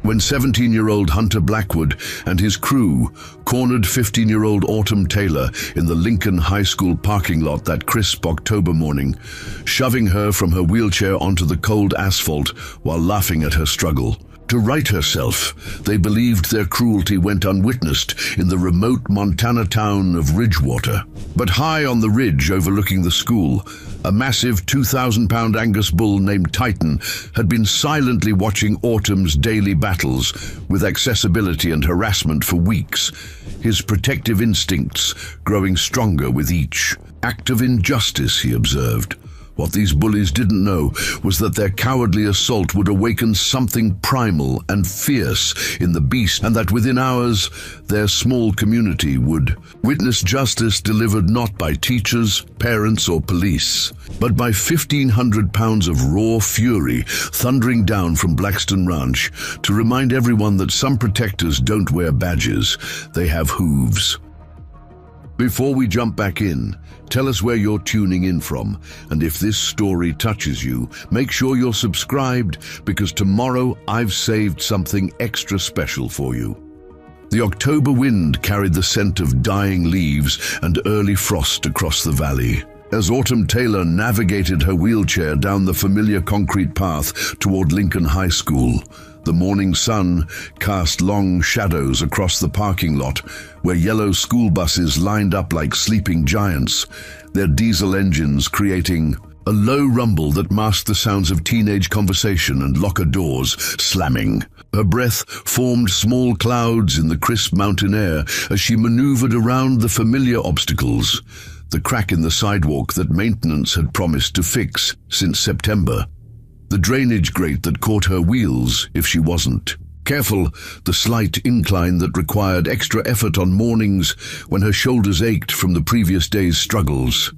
When 17-year-old Hunter Blackwood and his crew cornered 15-year-old Autumn Taylor in the Lincoln High School parking lot that crisp October morning, shoving her from her wheelchair onto the cold asphalt while laughing at her struggle. To right herself, they believed their cruelty went unwitnessed in the remote Montana town of Ridgewater. But high on the ridge overlooking the school, a massive 2,000-pound Angus bull named Titan had been silently watching Autumn's daily battles with accessibility and harassment for weeks, his protective instincts growing stronger with each act of injustice, he observed. What these bullies didn't know was that their cowardly assault would awaken something primal and fierce in the beast, and that within hours their small community would witness justice delivered not by teachers, parents, or police, but by 1,500 pounds of raw fury thundering down from Blackstone Ranch to remind everyone that some protectors don't wear badges, they have hooves. Before we jump back in, tell us where you're tuning in from, and if this story touches you, make sure you're subscribed, because tomorrow I've saved something extra special for you. The October wind carried the scent of dying leaves and early frost across the valley. As Autumn Taylor navigated her wheelchair down the familiar concrete path toward Lincoln High School, the morning sun cast long shadows across the parking lot where yellow school buses lined up like sleeping giants, their diesel engines creating a low rumble that masked the sounds of teenage conversation and locker doors slamming. Her breath formed small clouds in the crisp mountain air as she maneuvered around the familiar obstacles, the crack in the sidewalk that maintenance had promised to fix since September, the drainage grate that caught her wheels if she wasn't careful, the slight incline that required extra effort on mornings when her shoulders ached from the previous day's struggles.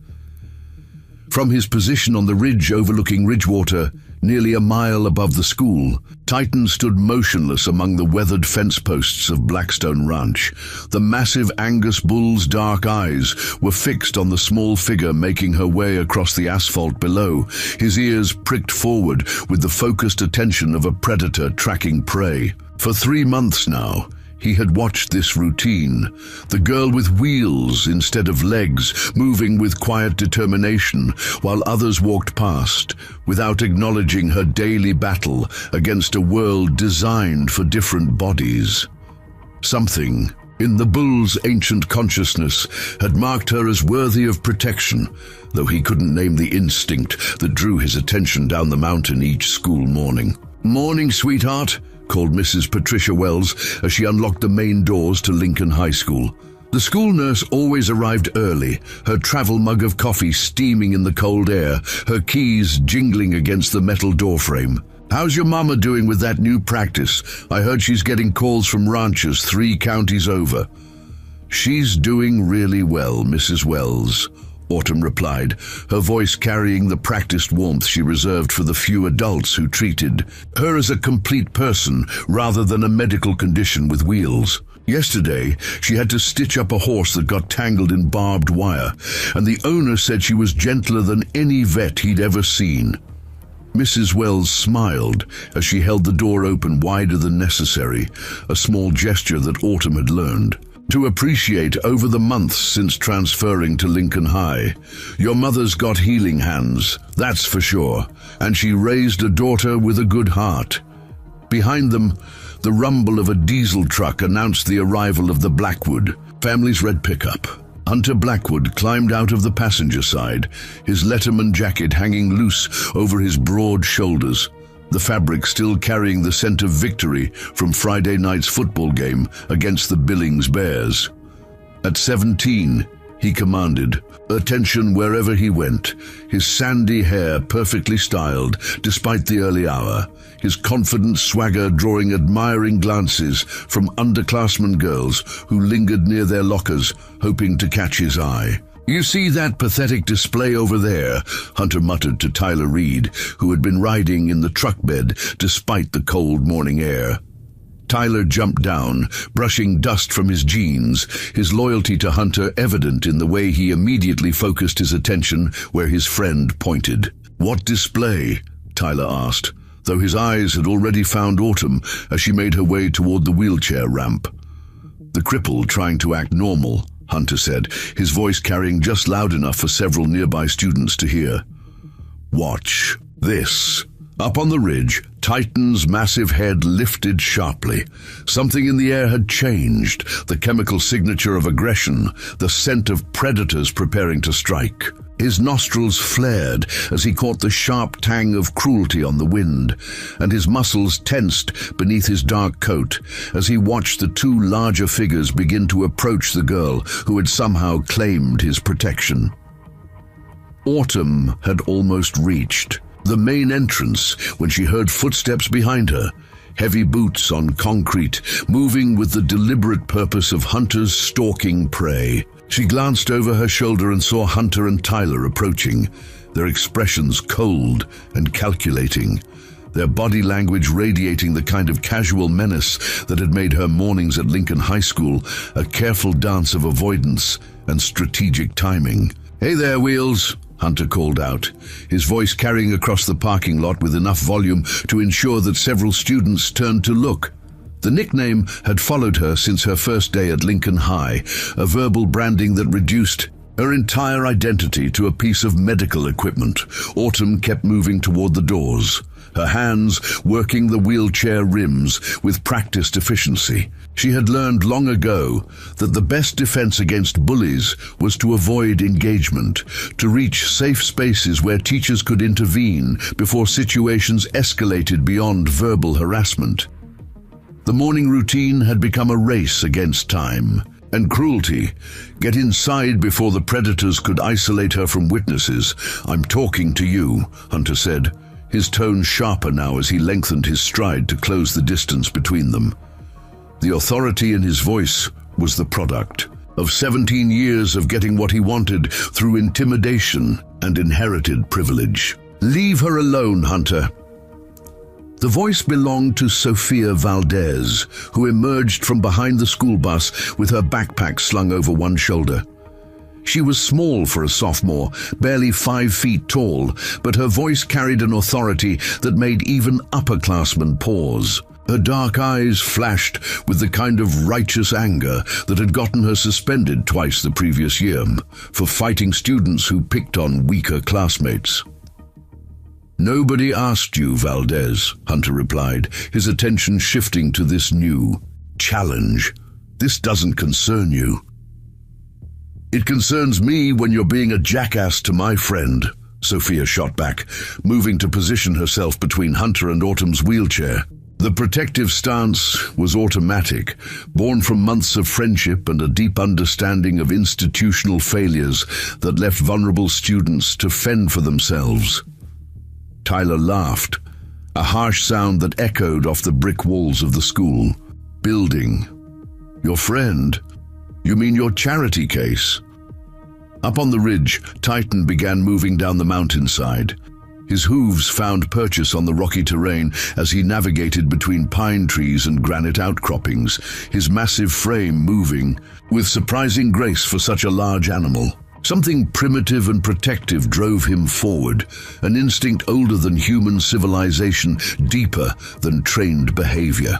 From his position on the ridge overlooking Ridgewater, nearly a mile above the school, Titan stood motionless among the weathered fence posts of Blackstone Ranch. The massive Angus bull's dark eyes were fixed on the small figure making her way across the asphalt below, his ears pricked forward with the focused attention of a predator tracking prey. For 3 months now, he had watched this routine, the girl with wheels instead of legs, moving with quiet determination while others walked past, without acknowledging her daily battle against a world designed for different bodies. Something in the bull's ancient consciousness had marked her as worthy of protection, though he couldn't name the instinct that drew his attention down the mountain each school morning. "Morning, sweetheart," called Mrs. Patricia Wells as she unlocked the main doors to Lincoln High School. The school nurse always arrived early, her travel mug of coffee steaming in the cold air, her keys jingling against the metal doorframe. "How's your mama doing with that new practice? I heard she's getting calls from ranchers 3 counties over." "She's doing really well, Mrs. Wells," Autumn replied, her voice carrying the practiced warmth she reserved for the few adults who treated her as a complete person rather than a medical condition with wheels. Yesterday, she had to stitch up a horse that got tangled in barbed wire, and the owner said she was gentler than any vet he'd ever seen. Mrs. Wells smiled as she held the door open wider than necessary, a small gesture that Autumn had learned to appreciate over the months since transferring to Lincoln High. "Your mother's got healing hands, that's for sure, and she raised a daughter with a good heart." Behind them, the rumble of a diesel truck announced the arrival of the Blackwood family's red pickup. Hunter Blackwood climbed out of the passenger side, his Letterman jacket hanging loose over his broad shoulders, the fabric still carrying the scent of victory from Friday night's football game against the Billings Bears. At 17, he commanded attention wherever he went, his sandy hair perfectly styled despite the early hour, his confident swagger drawing admiring glances from underclassmen girls who lingered near their lockers hoping to catch his eye. "You see that pathetic display over there?" Hunter muttered to Tyler Reed, who had been riding in the truck bed despite the cold morning air. Tyler jumped down, brushing dust from his jeans, his loyalty to Hunter evident in the way he immediately focused his attention where his friend pointed. "What display?" Tyler asked. though his eyes had already found Autumn as she made her way toward the wheelchair ramp. "The cripple trying to act normal," Hunter said, his voice carrying just loud enough for several nearby students to hear. "Watch this." Up on the ridge, Titan's massive head lifted sharply. Something in the air had changed, the chemical signature of aggression, the scent of predators preparing to strike. His nostrils flared as he caught the sharp tang of cruelty on the wind, and his muscles tensed beneath his dark coat as he watched the two larger figures begin to approach the girl who had somehow claimed his protection. Autumn had almost reached the main entrance when she heard footsteps behind her, heavy boots on concrete, moving with the deliberate purpose of hunters stalking prey. She glanced over her shoulder and saw Hunter and Tyler approaching, their expressions cold and calculating, their body language radiating the kind of casual menace that had made her mornings at Lincoln High School a careful dance of avoidance and strategic timing. "Hey there, Wheels," Hunter called out, his voice carrying across the parking lot with enough volume to ensure that several students turned to look. The nickname had followed her since her first day at Lincoln High, a verbal branding that reduced her entire identity to a piece of medical equipment. Autumn kept moving toward the doors, her hands working the wheelchair rims with practiced efficiency. She had learned long ago that the best defense against bullies was to avoid engagement, to reach safe spaces where teachers could intervene before situations escalated beyond verbal harassment. The morning routine had become a race against time and cruelty. Get inside before the predators could isolate her from witnesses. "I'm talking to you," Hunter said, his tone sharper now as he lengthened his stride to close the distance between them. The authority in his voice was the product of 17 years of getting what he wanted through intimidation and inherited privilege. "Leave her alone, Hunter." The voice belonged to Sophia Valdez, who emerged from behind the school bus with her backpack slung over one shoulder. She was small for a sophomore, barely 5 feet tall, but her voice carried an authority that made even upperclassmen pause. Her dark eyes flashed with the kind of righteous anger that had gotten her suspended twice the previous year for fighting students who picked on weaker classmates. "Nobody asked you, Valdez," Hunter replied, his attention shifting to this new challenge. "This doesn't concern you." "It concerns me when you're being a jackass to my friend," Sophia shot back, moving to position herself between Hunter and Autumn's wheelchair. The protective stance was automatic, born from months of friendship and a deep understanding of institutional failures that left vulnerable students to fend for themselves. Tyler laughed, a harsh sound that echoed off the brick walls of the school. "Building. Your friend? You mean your charity case?" Up on the ridge, Titan began moving down the mountainside. His hooves found purchase on the rocky terrain as he navigated between pine trees and granite outcroppings, his massive frame moving with surprising grace for such a large animal. Something primitive and protective drove him forward, an instinct older than human civilization, deeper than trained behavior.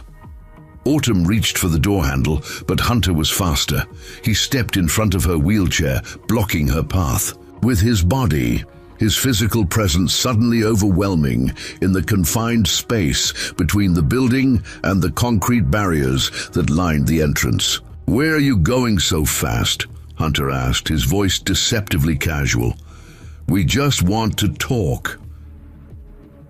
Autumn reached for the door handle, but Hunter was faster. He stepped in front of her wheelchair, blocking her path. With his body, his physical presence suddenly overwhelming in the confined space between the building and the concrete barriers that lined the entrance. "Where are you going so fast?" Hunter asked, his voice deceptively casual. "We just want to talk."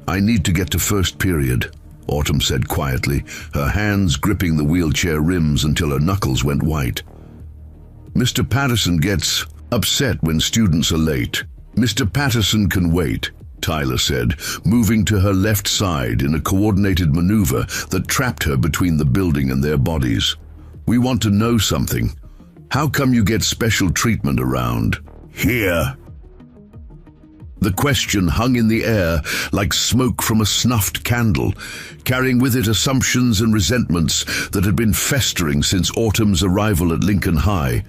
"I need to get to first period," Autumn said quietly, her hands gripping the wheelchair rims until her knuckles went white. "Mr. Patterson gets upset when students are late." "Mr. Patterson can wait," Tyler said, moving to her left side in a coordinated maneuver that trapped her between the building and their bodies. "We want to know something. How come you get special treatment around here?" The question hung in the air like smoke from a snuffed candle, carrying with it assumptions and resentments that had been festering since Autumn's arrival at Lincoln High.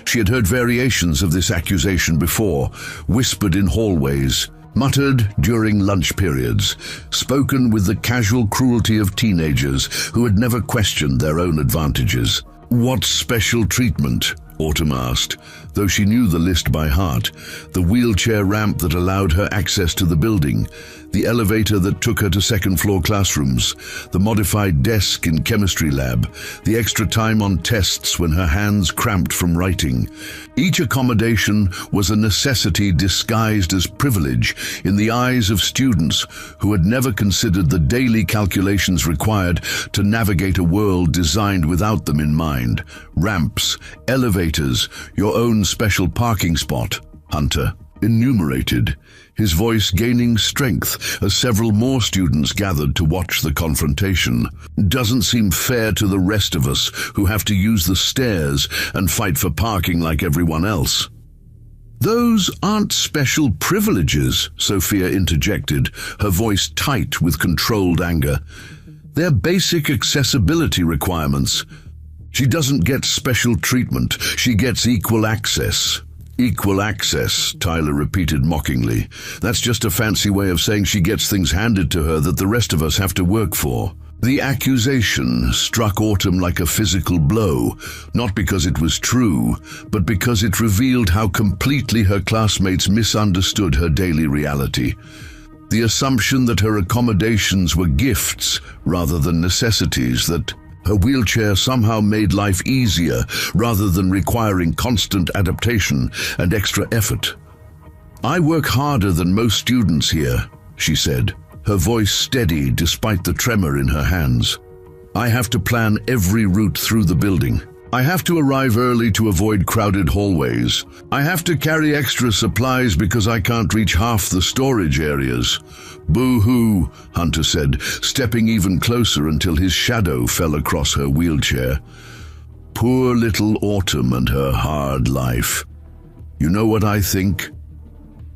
She had heard variations of this accusation before, whispered in hallways, muttered during lunch periods, spoken with the casual cruelty of teenagers who had never questioned their own advantages. "What special treatment?" Autumn asked, though she knew the list by heart. The wheelchair ramp that allowed her access to the building, the elevator that took her to second-floor classrooms, the modified desk in chemistry lab, the extra time on tests when her hands cramped from writing. Each accommodation was a necessity disguised as privilege in the eyes of students who had never considered the daily calculations required to navigate a world designed without them in mind. Ramps, elevators, your own special parking spot, Hunter enumerated, his voice gaining strength as several more students gathered to watch the confrontation. "Doesn't seem fair to the rest of us who have to use the stairs and fight for parking like everyone else." "Those aren't special privileges," Sophia interjected, her voice tight with controlled anger. "They're basic accessibility requirements. She doesn't get special treatment, she gets equal access." "Equal access," Tyler repeated mockingly. "That's just a fancy way of saying she gets things handed to her that the rest of us have to work for." The accusation struck Autumn like a physical blow, not because it was true, but because it revealed how completely her classmates misunderstood her daily reality. The assumption that her accommodations were gifts rather than necessities, that her wheelchair somehow made life easier rather than requiring constant adaptation and extra effort. "I work harder than most students here," she said, her voice steady despite the tremor in her hands. "I have to plan every route through the building. I have to arrive early to avoid crowded hallways. I have to carry extra supplies because I can't reach half the storage areas." "Boo-hoo," Hunter said, stepping even closer until his shadow fell across her wheelchair. "Poor little Autumn and her hard life. You know what I think?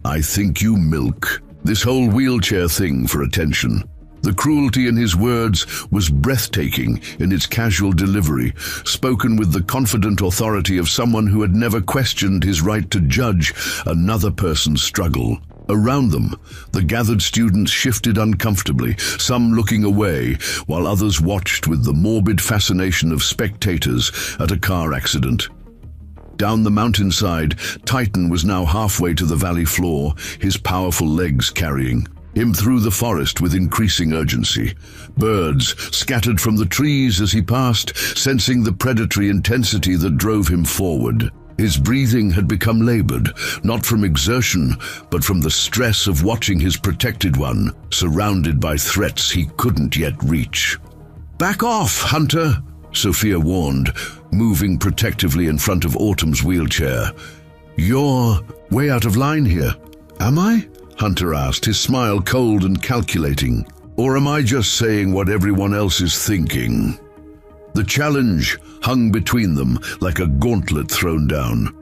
I think you milk this whole wheelchair thing for attention." The cruelty in his words was breathtaking in its casual delivery, spoken with the confident authority of someone who had never questioned his right to judge another person's struggle. Around them, the gathered students shifted uncomfortably, some looking away, while others watched with the morbid fascination of spectators at a car accident. Down the mountainside, Titan was now halfway to the valley floor, his powerful legs carrying him through the forest with increasing urgency. Birds scattered from the trees as he passed, sensing the predatory intensity that drove him forward. His breathing had become labored, not from exertion, but from the stress of watching his protected one, surrounded by threats he couldn't yet reach. "Back off, Hunter," Sophia warned, moving protectively in front of Autumn's wheelchair. "You're way out of line here." "Am I?" Hunter asked, his smile cold and calculating. "Or am I just saying what everyone else is thinking?" The challenge hung between them like a gauntlet thrown down.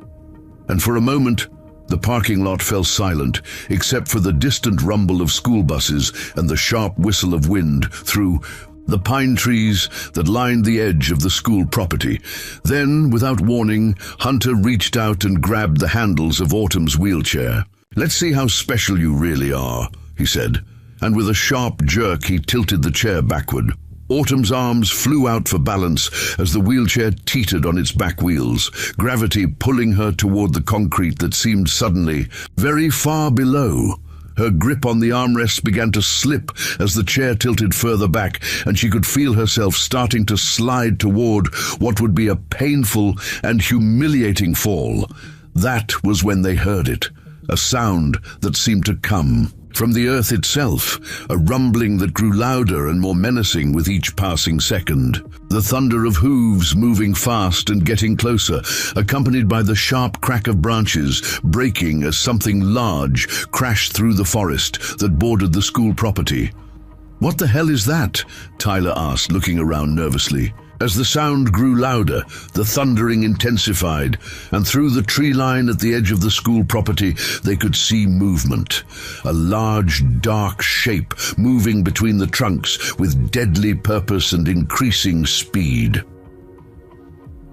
And for a moment, the parking lot fell silent, except for the distant rumble of school buses and the sharp whistle of wind through the pine trees that lined the edge of the school property. Then, without warning, Hunter reached out and grabbed the handles of Autumn's wheelchair. "Let's see how special you really are," he said, and with a sharp jerk he tilted the chair backward. Autumn's arms flew out for balance as the wheelchair teetered on its back wheels, gravity pulling her toward the concrete that seemed suddenly very far below. Her grip on the armrests began to slip as the chair tilted further back, and she could feel herself starting to slide toward what would be a painful and humiliating fall. That was when they heard it. A sound that seemed to come from the earth itself, a rumbling that grew louder and more menacing with each passing second. The thunder of hooves moving fast and getting closer, accompanied by the sharp crack of branches breaking as something large crashed through the forest that bordered the school property. "What the hell is that?" Tyler asked, looking around nervously. As the sound grew louder, the thundering intensified, and through the tree line at the edge of the school property, they could see movement. A large, dark shape moving between the trunks with deadly purpose and increasing speed.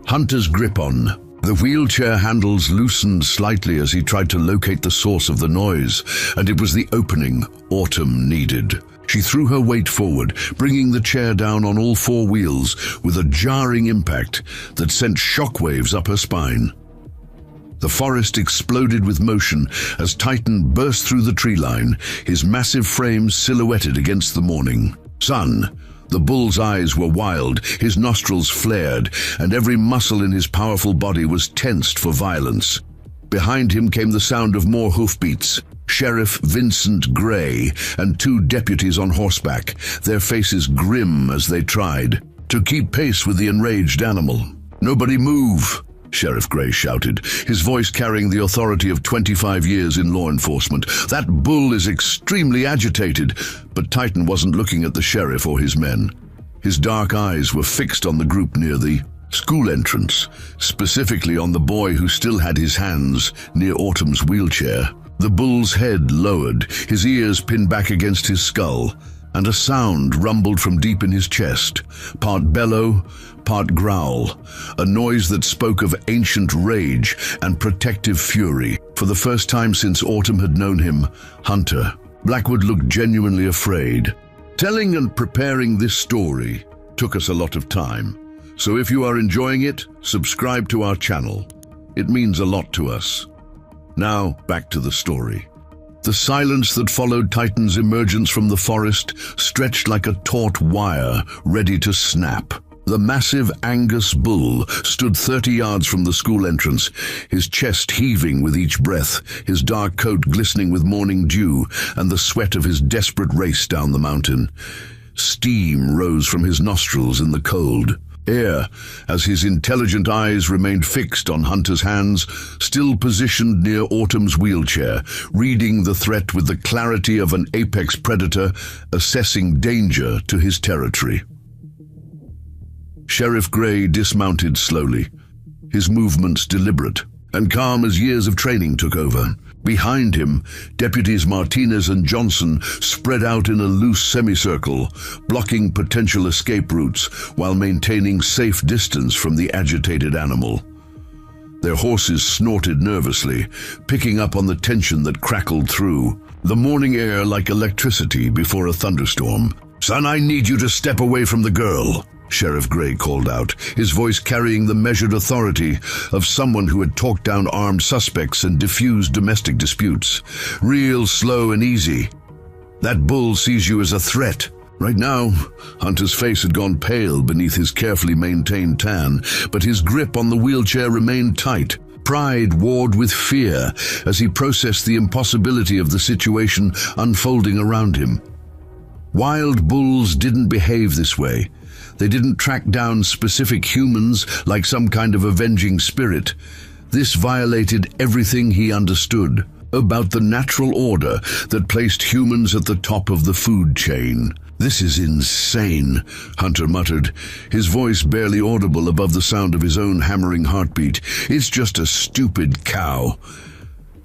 Hunter's grip on The wheelchair handles loosened slightly as he tried to locate the source of the noise, and it was the opening Autumn needed. She threw her weight forward, bringing the chair down on all four wheels with a jarring impact that sent shockwaves up her spine. The forest exploded with motion as Titan burst through the tree line, his massive frame silhouetted against the morning sun. The bull's eyes were wild, his nostrils flared, and every muscle in his powerful body was tensed for violence. Behind him came the sound of more hoofbeats. Sheriff Vincent Gray and two deputies on horseback, their faces grim as they tried to keep pace with the enraged animal. "Nobody move!" Sheriff Gray shouted, his voice carrying the authority of 25 years in law enforcement. "That bull is extremely agitated." But Titan wasn't looking at the sheriff or his men. His dark eyes were fixed on the group near the school entrance, specifically on the boy who still had his hands near Autumn's wheelchair. The bull's head lowered, his ears pinned back against his skull, and a sound rumbled from deep in his chest, part bellow, part growl, a noise that spoke of ancient rage and protective fury. For the first time since Autumn had known him, Hunter, Blackwood looked genuinely afraid. Telling and preparing this story took us a lot of time, so if you are enjoying it, subscribe to our channel. It means a lot to us. Now, back to the story. The silence that followed Titan's emergence from the forest stretched like a taut wire, ready to snap. The massive Angus bull stood 30 yards from the school entrance, his chest heaving with each breath, his dark coat glistening with morning dew, and the sweat of his desperate race down the mountain. Steam rose from his nostrils in the cold air as his intelligent eyes remained fixed on Hunter's hands, still positioned near Autumn's wheelchair, reading the threat with the clarity of an apex predator assessing danger to his territory. Sheriff Gray dismounted slowly, his movements deliberate and calm as years of training took over. Behind him, Deputies Martinez and Johnson spread out in a loose semicircle, blocking potential escape routes while maintaining safe distance from the agitated animal. Their horses snorted nervously, picking up on the tension that crackled through the morning air like electricity before a thunderstorm. "Son, I need you to step away from the girl," Sheriff Gray called out, his voice carrying the measured authority of someone who had talked down armed suspects and diffused domestic disputes. "Real slow and easy. That bull sees you as a threat." Right now, Hunter's face had gone pale beneath his carefully maintained tan, but his grip on the wheelchair remained tight. Pride warred with fear as he processed the impossibility of the situation unfolding around him. Wild bulls didn't behave this way. They didn't track down specific humans like some kind of avenging spirit. This violated everything he understood about the natural order that placed humans at the top of the food chain. "This is insane," Hunter muttered, his voice barely audible above the sound of his own hammering heartbeat. "It's just a stupid cow."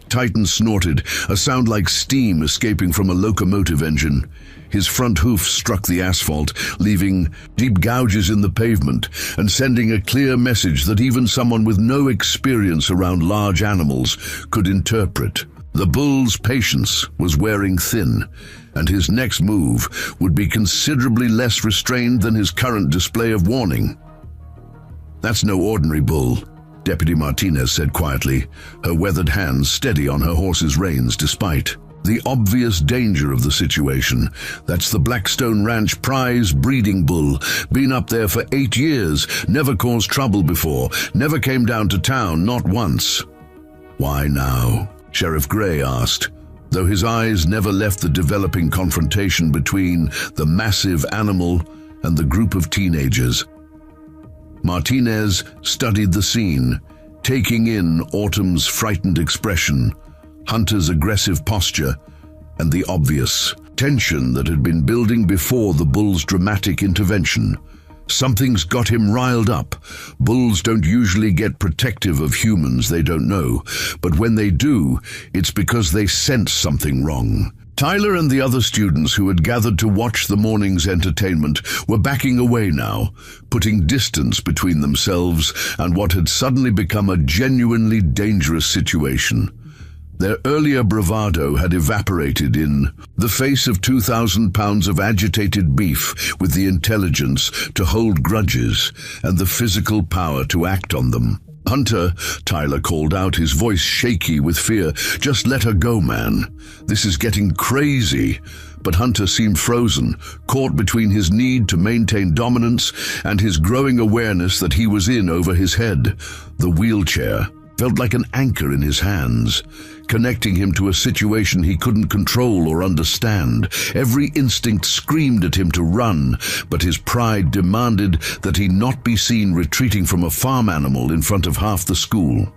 Titan snorted, a sound like steam escaping from a locomotive engine. His front hoof struck the asphalt, leaving deep gouges in the pavement and sending a clear message that even someone with no experience around large animals could interpret. The bull's patience was wearing thin, and his next move would be considerably less restrained than his current display of warning. "That's no ordinary bull," Deputy Martinez said quietly, her weathered hands steady on her horse's reins despite the obvious danger of the situation. "That's the Blackstone Ranch prize breeding bull. Been up there for 8 years, never caused trouble before, never came down to town, not once." "Why now?" Sheriff Gray asked, though his eyes never left the developing confrontation between the massive animal and the group of teenagers. Martinez studied the scene, taking in Autumn's frightened expression, Hunter's aggressive posture, and the obvious tension that had been building before the bull's dramatic intervention. Something's got him riled up. Bulls don't usually get protective of humans they don't know, but when they do, it's because they sense something wrong. Tyler and the other students who had gathered to watch the morning's entertainment were backing away now, putting distance between themselves and what had suddenly become a genuinely dangerous situation. Their earlier bravado had evaporated in the face of 2,000 pounds of agitated beef with the intelligence to hold grudges and the physical power to act on them. "Hunter," Tyler called out, his voice shaky with fear. "Just let her go, man. This is getting crazy." But Hunter seemed frozen, caught between his need to maintain dominance and his growing awareness that he was in over his head. The wheelchair felt like an anchor in his hands, connecting him to a situation he couldn't control or understand. Every instinct screamed at him to run, but his pride demanded that he not be seen retreating from a farm animal in front of half the school.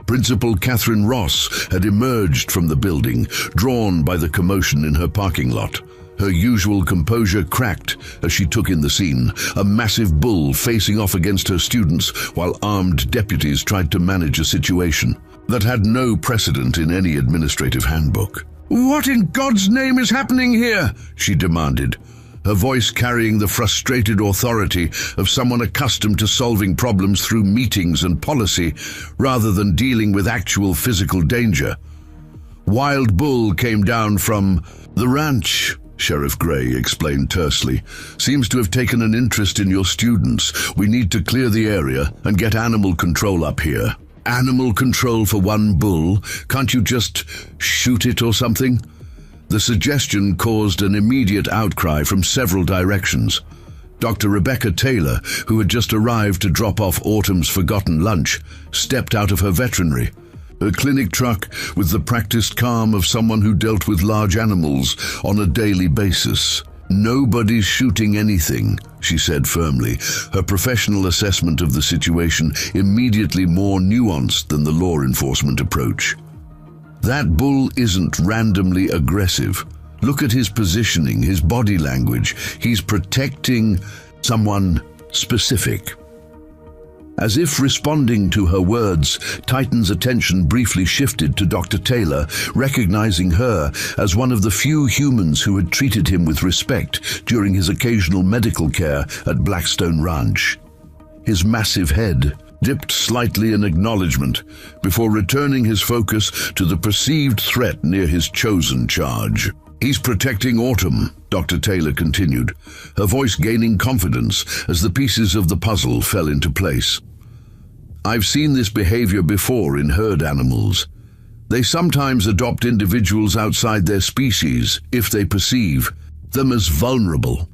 Principal Catherine Ross had emerged from the building, drawn by the commotion in her parking lot. Her usual composure cracked as she took in the scene, a massive bull facing off against her students while armed deputies tried to manage a situation that had no precedent in any administrative handbook. "What in God's name is happening here?" she demanded, her voice carrying the frustrated authority of someone accustomed to solving problems through meetings and policy rather than dealing with actual physical danger. "Wild bull came down from the ranch," Sheriff Gray explained tersely. "Seems to have taken an interest in your students. We need to clear the area and get animal control up here." "Animal control for one bull? Can't you just shoot it or something?" The suggestion caused an immediate outcry from several directions. Dr. Rebecca Taylor, who had just arrived to drop off Autumn's forgotten lunch, stepped out of her veterinary, her clinic truck with the practiced calm of someone who dealt with large animals on a daily basis. "Nobody's shooting anything," she said firmly, her professional assessment of the situation immediately more nuanced than the law enforcement approach. "That bull isn't randomly aggressive. Look at his positioning, his body language. He's protecting someone specific." As if responding to her words, Titan's attention briefly shifted to Dr. Taylor, recognizing her as one of the few humans who had treated him with respect during his occasional medical care at Blackstone Ranch. His massive head dipped slightly in acknowledgement before returning his focus to the perceived threat near his chosen charge. "He's protecting Autumn," Dr. Taylor continued, her voice gaining confidence as the pieces of the puzzle fell into place. "I've seen this behavior before in herd animals. They sometimes adopt individuals outside their species if they perceive them as vulnerable."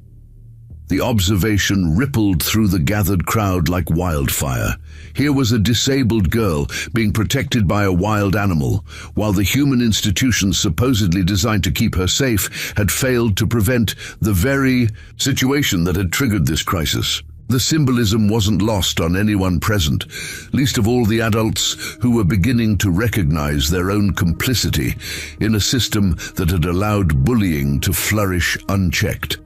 The observation rippled through the gathered crowd like wildfire. Here was a disabled girl being protected by a wild animal, while the human institutions supposedly designed to keep her safe had failed to prevent the very situation that had triggered this crisis. The symbolism wasn't lost on anyone present, least of all the adults who were beginning to recognize their own complicity in a system that had allowed bullying to flourish unchecked.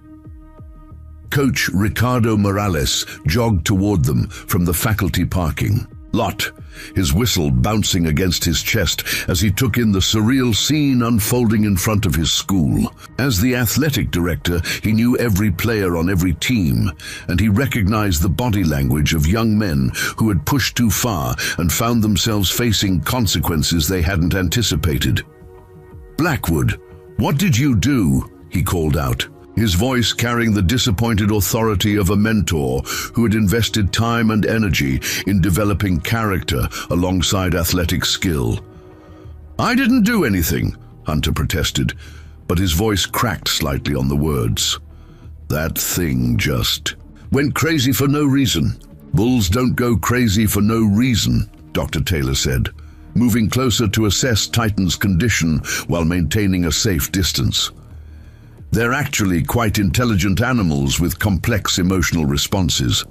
Coach Ricardo Morales jogged toward them from the faculty parking lot, his whistle bouncing against his chest as he took in the surreal scene unfolding in front of his school. As the athletic director, he knew every player on every team, and he recognized the body language of young men who had pushed too far and found themselves facing consequences they hadn't anticipated. "Blackwood, what did you do?" he called out, his voice carrying the disappointed authority of a mentor who had invested time and energy in developing character alongside athletic skill. "I didn't do anything," Hunter protested, but his voice cracked slightly on the words. "That thing just went crazy for no reason." "Bulls don't go crazy for no reason," Dr. Taylor said, moving closer to assess Titan's condition while maintaining a safe distance. "They're actually quite intelligent animals with complex emotional responses.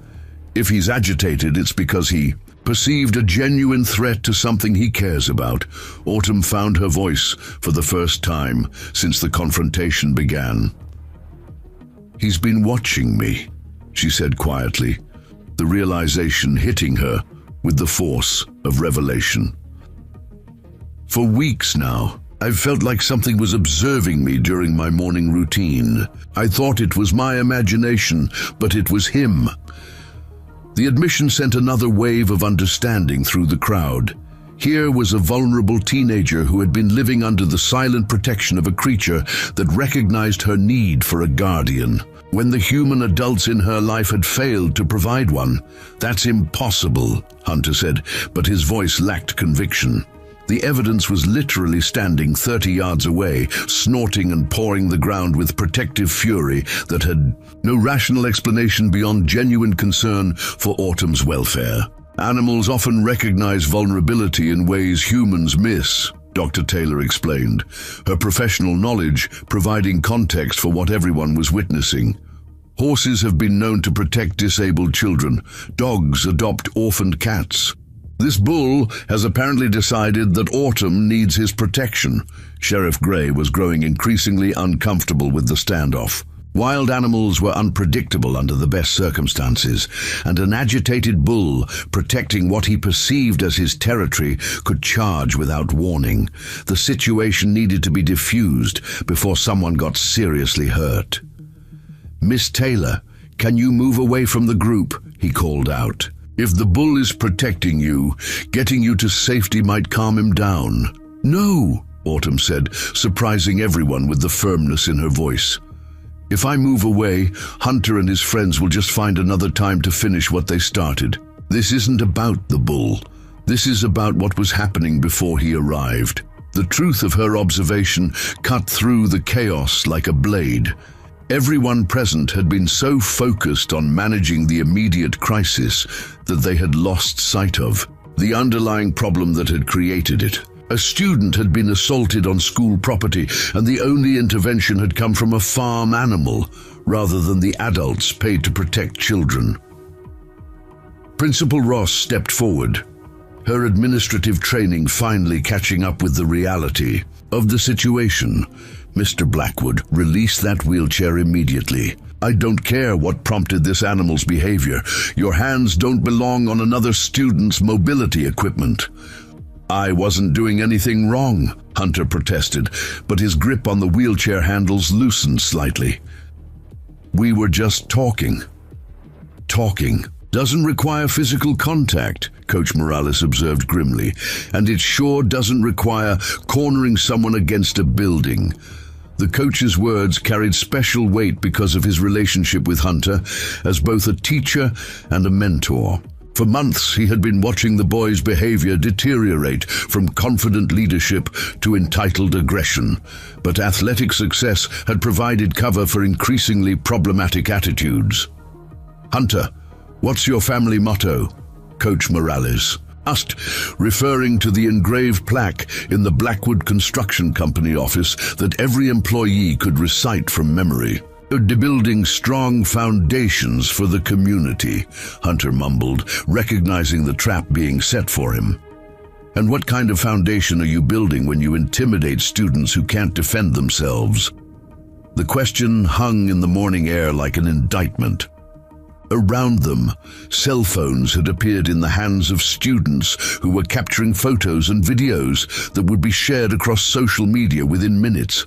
If he's agitated, it's because he perceived a genuine threat to something he cares about." Autumn found her voice for the first time since the confrontation began. "He's been watching me," she said quietly, the realization hitting her with the force of revelation. "For weeks now, I felt like something was observing me during my morning routine. I thought it was my imagination, but it was him. The admission sent another wave of understanding through the crowd. Here was a vulnerable teenager who had been living under the silent protection of a creature that recognized her need for a guardian. When the human adults in her life had failed to provide one. That's impossible, Hunter said, but his voice lacked conviction. The evidence was literally standing 30 yards away, snorting and pawing the ground with protective fury that had no rational explanation beyond genuine concern for Autumn's welfare. Animals often recognize vulnerability in ways humans miss, Dr. Taylor explained, her professional knowledge providing context for what everyone was witnessing. Horses have been known to protect disabled children. Dogs adopt orphaned cats. This bull has apparently decided that Autumn needs his protection. Sheriff Gray was growing increasingly uncomfortable with the standoff. Wild animals were unpredictable under the best circumstances, and an agitated bull, protecting what he perceived as his territory, could charge without warning. The situation needed to be diffused before someone got seriously hurt. "Miss Taylor, can you move away from the group?" he called out. "If the bull is protecting you, getting you to safety might calm him down." "No," Autumn said, surprising everyone with the firmness in her voice. "If I move away, Hunter and his friends will just find another time to finish what they started. This isn't about the bull. This is about what was happening before he arrived." The truth of her observation cut through the chaos like a blade. Everyone present had been so focused on managing the immediate crisis that they had lost sight of the underlying problem that had created it. A student had been assaulted on school property, and the only intervention had come from a farm animal, rather than the adults paid to protect children. Principal Ross stepped forward, her administrative training finally catching up with the reality of the situation. "Mr. Blackwood, release that wheelchair immediately. I don't care what prompted this animal's behavior. Your hands don't belong on another student's mobility equipment." "I wasn't doing anything wrong," Hunter protested, but his grip on the wheelchair handles loosened slightly. "We were just talking." "Talking doesn't require physical contact," Coach Morales observed grimly, "and it sure doesn't require cornering someone against a building." The coach's words carried special weight because of his relationship with Hunter as both a teacher and a mentor. For months, he had been watching the boy's behavior deteriorate from confident leadership to entitled aggression, but athletic success had provided cover for increasingly problematic attitudes. "Hunter, what's your family motto?" Coach Morales asked, referring to the engraved plaque in the Blackwood Construction Company office that every employee could recite from memory. "Building strong foundations for the community," Hunter mumbled, recognizing the trap being set for him. "And what kind of foundation are you building when you intimidate students who can't defend themselves?" The question hung in the morning air like an indictment. Around them, cell phones had appeared in the hands of students who were capturing photos and videos that would be shared across social media within minutes.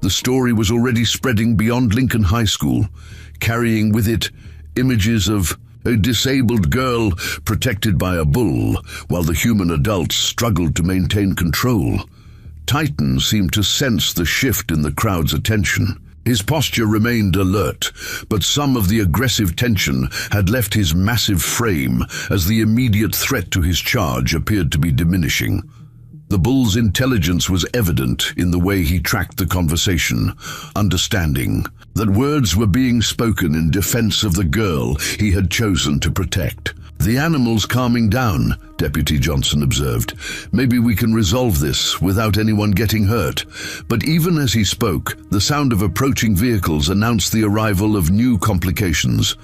The story was already spreading beyond Lincoln High School, carrying with it images of a disabled girl protected by a bull, while the human adults struggled to maintain control. Titan seemed to sense the shift in the crowd's attention. His posture remained alert, but some of the aggressive tension had left his massive frame as the immediate threat to his charge appeared to be diminishing. The bull's intelligence was evident in the way he tracked the conversation, understanding that words were being spoken in defense of the girl he had chosen to protect. "The animal's calming down," Deputy Johnson observed. "Maybe we can resolve this without anyone getting hurt." But even as he spoke, the sound of approaching vehicles announced the arrival of new complications.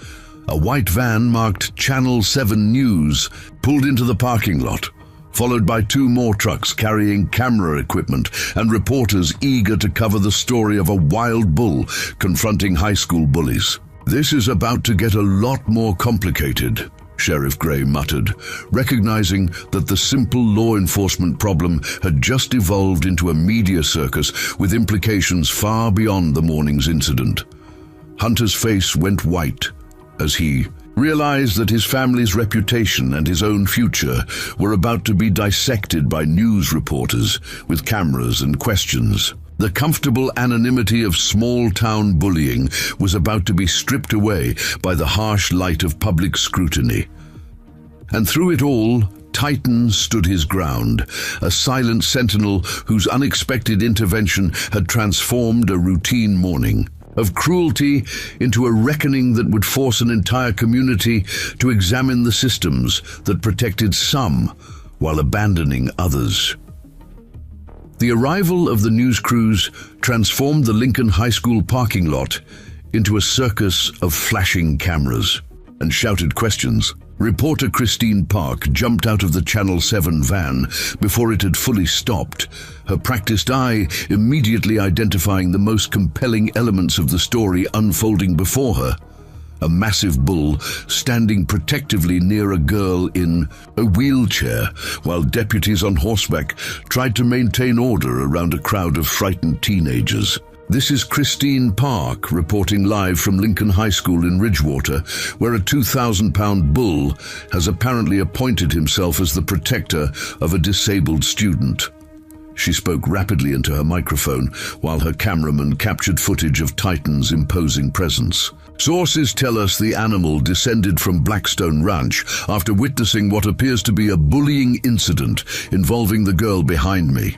A white van marked Channel 7 News pulled into the parking lot, followed by two more trucks carrying camera equipment and reporters eager to cover the story of a wild bull confronting high school bullies. "This is about to get a lot more complicated," Sheriff Gray muttered, recognizing that the simple law enforcement problem had just evolved into a media circus with implications far beyond the morning's incident. Hunter's face went white as he realized that his family's reputation and his own future were about to be dissected by news reporters with cameras and questions. The comfortable anonymity of small-town bullying was about to be stripped away by the harsh light of public scrutiny. And through it all, Titan stood his ground, a silent sentinel whose unexpected intervention had transformed a routine morning of cruelty into a reckoning that would force an entire community to examine the systems that protected some while abandoning others. The arrival of the news crews transformed the Lincoln High School parking lot into a circus of flashing cameras and shouted questions. Reporter Christine Park jumped out of the Channel 7 van before it had fully stopped, her practiced eye immediately identifying the most compelling elements of the story unfolding before her. A massive bull standing protectively near a girl in a wheelchair, while deputies on horseback tried to maintain order around a crowd of frightened teenagers. This is Christine Park reporting live from Lincoln High School in Ridgewater, where a 2,000-pound bull has apparently appointed himself as the protector of a disabled student. She spoke rapidly into her microphone while her cameraman captured footage of Titan's imposing presence. Sources tell us the animal descended from Blackstone Ranch after witnessing what appears to be a bullying incident involving the girl behind me.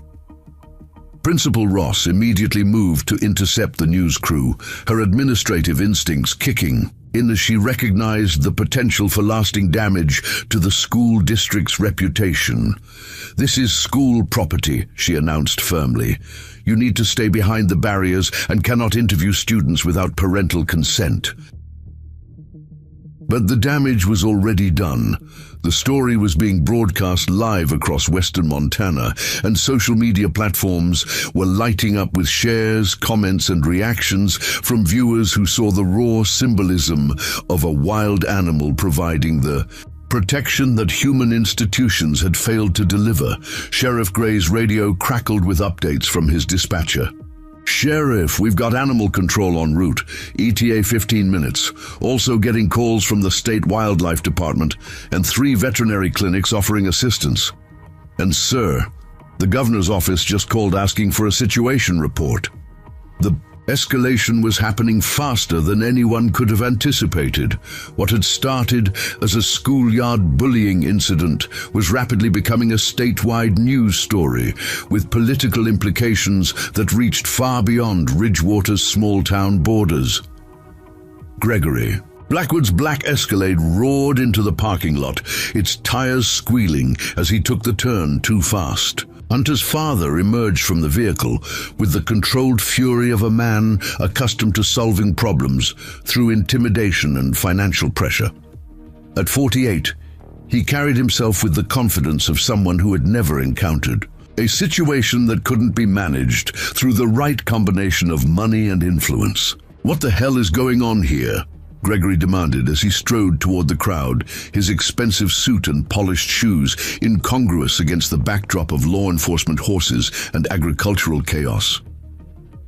Principal Ross immediately moved to intercept the news crew, her administrative instincts kicking in as she recognized the potential for lasting damage to the school district's reputation. "This is school property," she announced firmly. "You need to stay behind the barriers and cannot interview students without parental consent." But the damage was already done. The story was being broadcast live across western Montana, and social media platforms were lighting up with shares, comments, and reactions from viewers who saw the raw symbolism of a wild animal providing the protection that human institutions had failed to deliver. Sheriff Gray's radio crackled with updates from his dispatcher. "Sheriff, we've got animal control en route. ETA 15 minutes. Also getting calls from the state wildlife department and 3 veterinary clinics offering assistance. And sir, the governor's office just called asking for a situation report." The escalation was happening faster than anyone could have anticipated. What had started as a schoolyard bullying incident was rapidly becoming a statewide news story, with political implications that reached far beyond Ridgewater's small-town borders. Gregory. Blackwood's black Escalade roared into the parking lot, its tires squealing as he took the turn too fast. Hunter's father emerged from the vehicle with the controlled fury of a man accustomed to solving problems through intimidation and financial pressure. At 48, he carried himself with the confidence of someone who had never encountered a situation that couldn't be managed through the right combination of money and influence. "What the hell is going on here?" Gregory demanded as he strode toward the crowd, his expensive suit and polished shoes incongruous against the backdrop of law enforcement horses and agricultural chaos.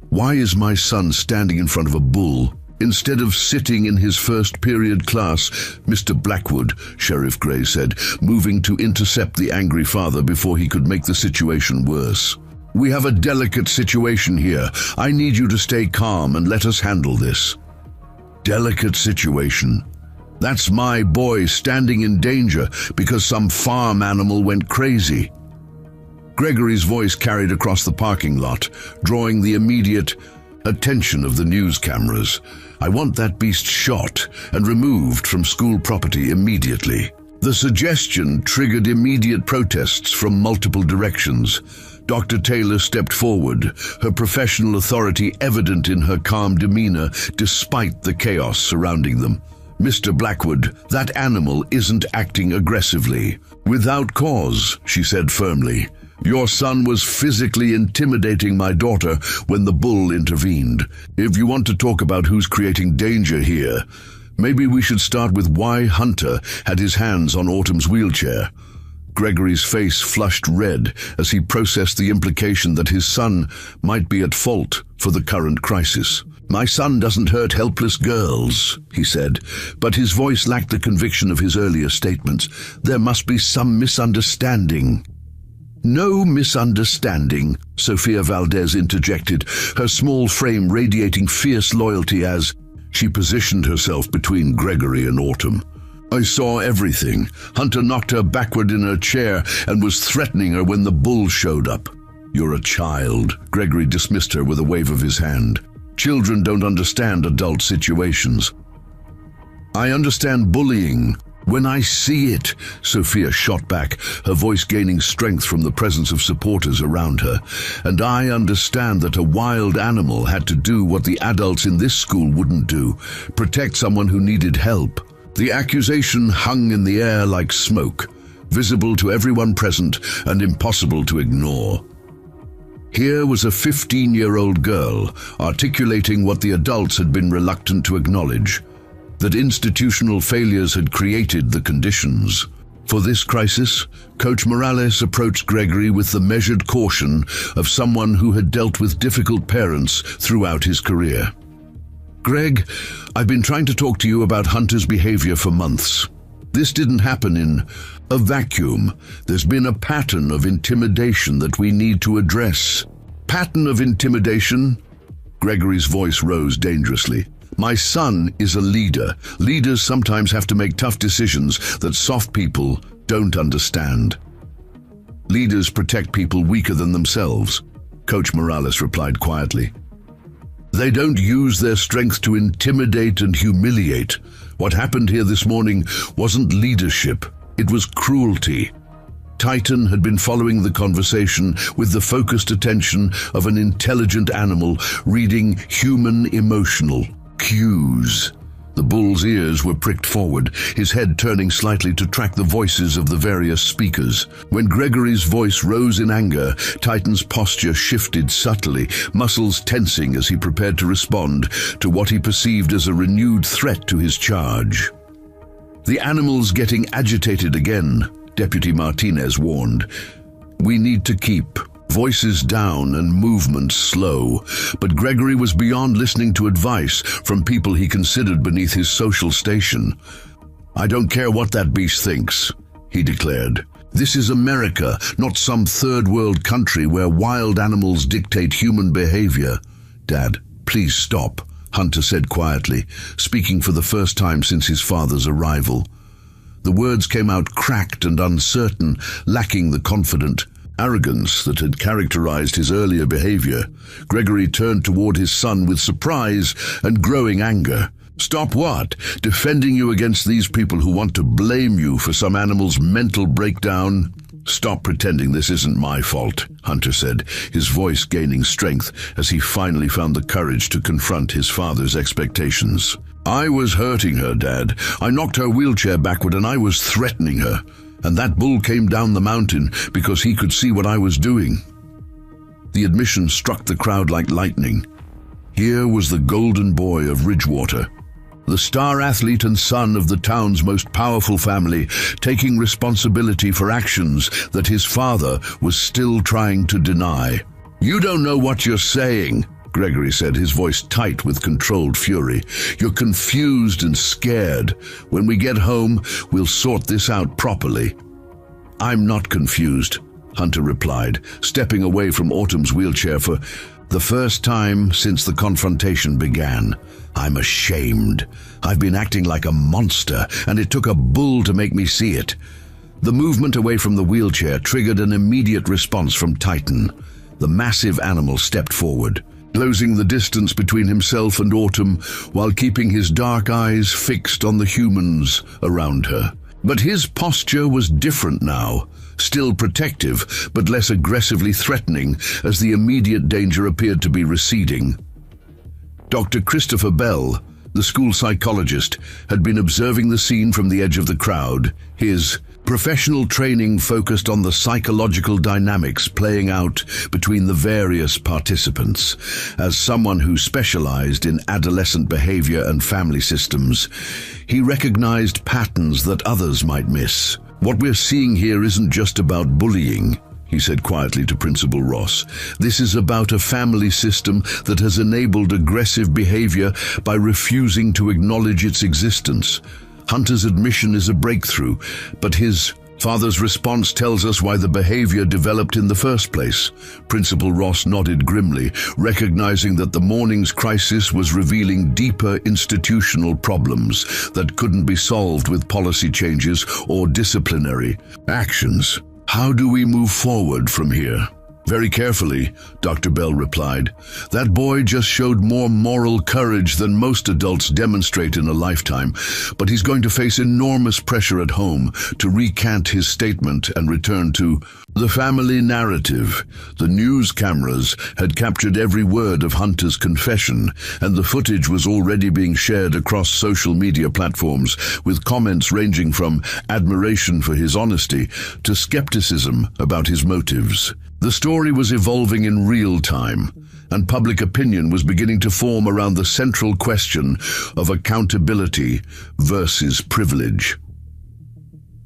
"Why is my son standing in front of a bull instead of sitting in his first period class, Mr. Blackwood?" Sheriff Gray said, moving to intercept the angry father before he could make the situation worse. "We have a delicate situation here. I need you to stay calm and let us handle this." "Delicate situation? That's my boy standing in danger because some farm animal went crazy." Gregory's voice carried across the parking lot, drawing the immediate attention of the news cameras. "I want that beast shot and removed from school property immediately." The suggestion triggered immediate protests from multiple directions. Dr. Taylor stepped forward, her professional authority evident in her calm demeanor despite the chaos surrounding them. "Mr. Blackwood, that animal isn't acting aggressively. Without cause," she said firmly. "Your son was physically intimidating my daughter when the bull intervened. If you want to talk about who's creating danger here, Maybe we should start with why Hunter had his hands on Autumn's wheelchair. Gregory's face flushed red as he processed the implication that his son might be at fault for the current crisis. "My son doesn't hurt helpless girls," he said, but his voice lacked the conviction of his earlier statements. "There must be some misunderstanding." "No misunderstanding," Sofia Valdez interjected, her small frame radiating fierce loyalty as she positioned herself between Gregory and Autumn. "I saw everything. Hunter knocked her backward in her chair and was threatening her when the bull showed up." "You're a child," Gregory dismissed her with a wave of his hand. "Children don't understand adult situations." "I understand bullying when I see it," Sofia shot back, her voice gaining strength from the presence of supporters around her. "And I understand that a wild animal had to do what the adults in this school wouldn't do, protect someone who needed help." The accusation hung in the air like smoke, visible to everyone present and impossible to ignore. Here was a 15-year-old girl articulating what the adults had been reluctant to acknowledge, that institutional failures had created the conditions. For this crisis, Coach Morales approached Gregory with the measured caution of someone who had dealt with difficult parents throughout his career. "Greg, I've been trying to talk to you about Hunter's behavior for months. This didn't happen in a vacuum. There's been a pattern of intimidation that we need to address." "Pattern of intimidation?" Gregory's voice rose dangerously. "My son is a leader. Leaders sometimes have to make tough decisions that soft people don't understand." "Leaders protect people weaker than themselves," Coach Morales replied quietly. "They don't use their strength to intimidate and humiliate. What happened here this morning wasn't leadership, it was cruelty." Titan had been following the conversation with the focused attention of an intelligent animal reading human emotional cues. The bull's ears were pricked forward, his head turning slightly to track the voices of the various speakers. When Gregory's voice rose in anger, Titan's posture shifted subtly, muscles tensing as he prepared to respond to what he perceived as a renewed threat to his charge. "The animal's getting agitated again," Deputy Martinez warned. "We need to keep voices down and movements slow." But Gregory was beyond listening to advice from people he considered beneath his social station. "I don't care what that beast thinks," he declared. "This is America, not some third-world country where wild animals dictate human behavior." "Dad, please stop," Hunter said quietly, speaking for the first time since his father's arrival. The words came out cracked and uncertain, lacking the confident arrogance that had characterized his earlier behavior. Gregory turned toward his son with surprise and growing anger. "Stop what? Defending you against these people who want to blame you for some animal's mental breakdown?" "Stop pretending this isn't my fault," Hunter said, his voice gaining strength as he finally found the courage to confront his father's expectations. "I was hurting her, Dad. I knocked her wheelchair backward and I was threatening her. And that bull came down the mountain because he could see what I was doing." The admission struck the crowd like lightning. Here was the golden boy of Ridgewater, the star athlete and son of the town's most powerful family, taking responsibility for actions that his father was still trying to deny. "You don't know what you're saying," Gregory said, his voice tight with controlled fury. "You're confused and scared. When we get home, we'll sort this out properly." "I'm not confused," Hunter replied, stepping away from Autumn's wheelchair for the first time since the confrontation began. "I'm ashamed. I've been acting like a monster, and it took a bull to make me see it." The movement away from the wheelchair triggered an immediate response from Titan. The massive animal stepped forward, closing the distance between himself and Autumn while keeping his dark eyes fixed on the humans around her. But his posture was different now, still protective but less aggressively threatening as the immediate danger appeared to be receding. Dr. Christopher Bell, the school psychologist, had been observing the scene from the edge of the crowd, his Professional training focused on the psychological dynamics playing out between the various participants. As someone who specialized in adolescent behavior and family systems, he recognized patterns that others might miss. "What we're seeing here isn't just about bullying," he said quietly to Principal Ross. "This is about a family system that has enabled aggressive behavior by refusing to acknowledge its existence. Hunter's admission is a breakthrough, but his father's response tells us why the behavior developed in the first place." Principal Ross nodded grimly, recognizing that the morning's crisis was revealing deeper institutional problems that couldn't be solved with policy changes or disciplinary actions. "How do we move forward from here?" "Very carefully," Dr. Bell replied. "That boy just showed more moral courage than most adults demonstrate in a lifetime, but he's going to face enormous pressure at home to recant his statement and return to the family narrative." The news cameras had captured every word of Hunter's confession, and the footage was already being shared across social media platforms, with comments ranging from admiration for his honesty to skepticism about his motives. The story was evolving in real time, and public opinion was beginning to form around the central question of accountability versus privilege.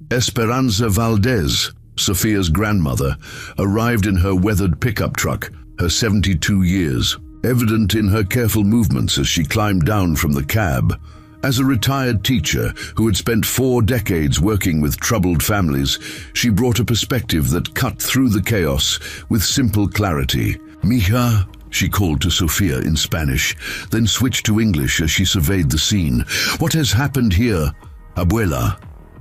Esperanza Valdez, Sophia's grandmother, arrived in her weathered pickup truck, her 72 years, evident in her careful movements as she climbed down from the cab. As a retired teacher who had spent 4 decades working with troubled families, she brought a perspective that cut through the chaos with simple clarity. "Mija," she called to Sophia in Spanish, then switched to English as she surveyed the scene. "What has happened here, Abuela?"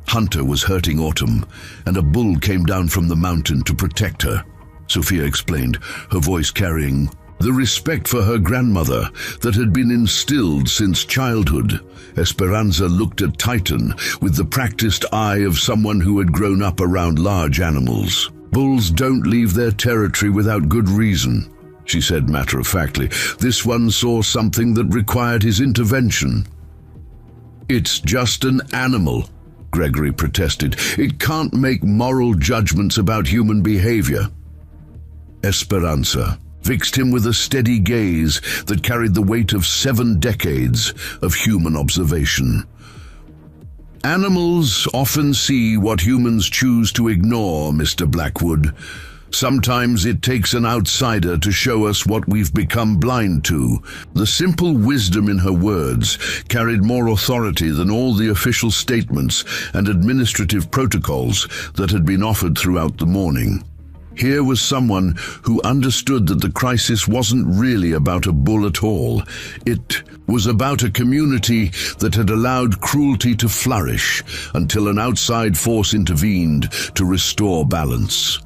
Hunter was hurting Autumn, and a bull came down from the mountain to protect her, Sophia explained, her voice carrying the respect for her grandmother that had been instilled since childhood. Esperanza looked at Titan with the practiced eye of someone who had grown up around large animals. "Bulls don't leave their territory without good reason," she said matter-of-factly. "This one saw something that required his intervention." "It's just an animal," Gregory protested. "It can't make moral judgments about human behavior." Esperanza fixed him with a steady gaze that carried the weight of 7 decades of human observation. "Animals often see what humans choose to ignore, Mr. Blackwood. Sometimes it takes an outsider to show us what we've become blind to." The simple wisdom in her words carried more authority than all the official statements and administrative protocols that had been offered throughout the morning. Here was someone who understood that the crisis wasn't really about a bull at all. It was about a community that had allowed cruelty to flourish until an outside force intervened to restore balance.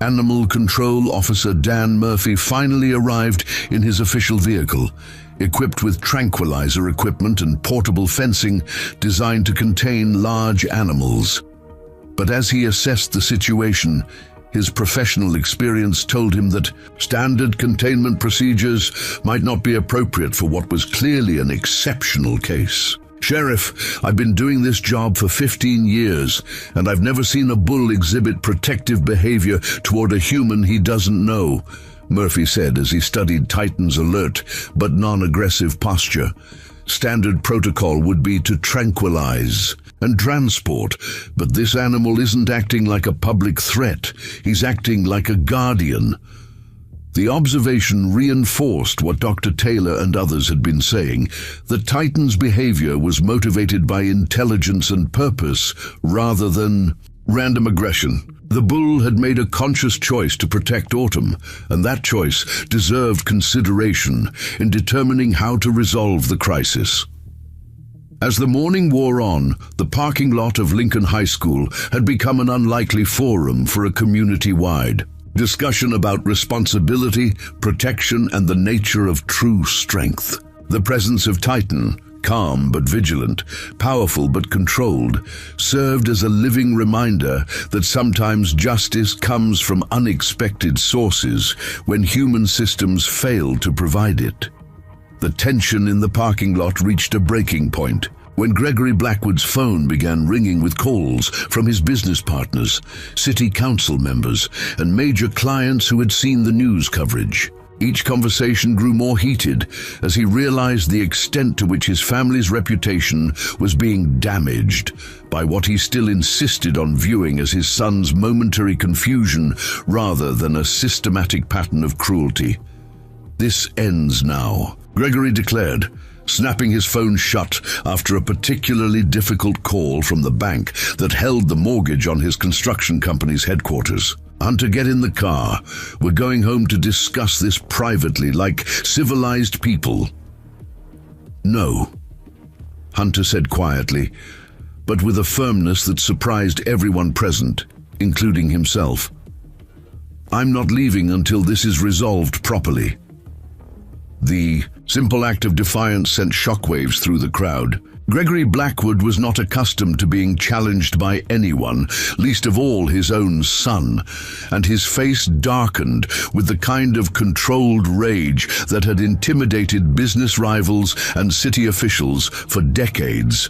Animal Control Officer Dan Murphy finally arrived in his official vehicle, equipped with tranquilizer equipment and portable fencing designed to contain large animals. But as he assessed the situation, his professional experience told him that standard containment procedures might not be appropriate for what was clearly an exceptional case. "Sheriff, I've been doing this job for 15 years, and I've never seen a bull exhibit protective behavior toward a human he doesn't know," Murphy said as he studied Titan's alert but non-aggressive posture. "Standard protocol would be to tranquilize and transport, but this animal isn't acting like a public threat. He's acting like a guardian." The observation reinforced what Dr. Taylor and others had been saying, that Titan's behavior was motivated by intelligence and purpose rather than random aggression. The bull had made a conscious choice to protect Autumn, and that choice deserved consideration in determining how to resolve the crisis. As the morning wore on, the parking lot of Lincoln High School had become an unlikely forum for a community-wide discussion about responsibility, protection, and the nature of true strength. The presence of Titan, calm but vigilant, powerful but controlled, served as a living reminder that sometimes justice comes from unexpected sources when human systems fail to provide it. The tension in the parking lot reached a breaking point when Gregory Blackwood's phone began ringing with calls from his business partners, city council members, and major clients who had seen the news coverage. Each conversation grew more heated as he realized the extent to which his family's reputation was being damaged by what he still insisted on viewing as his son's momentary confusion rather than a systematic pattern of cruelty. "This ends now," Gregory declared, snapping his phone shut after a particularly difficult call from the bank that held the mortgage on his construction company's headquarters. "Hunter, get in the car. We're going home to discuss this privately, like civilized people." "No," Hunter said quietly, but with a firmness that surprised everyone present, including himself. "I'm not leaving until this is resolved properly." The simple act of defiance sent shockwaves through the crowd. Gregory Blackwood was not accustomed to being challenged by anyone, least of all his own son, and his face darkened with the kind of controlled rage that had intimidated business rivals and city officials for decades.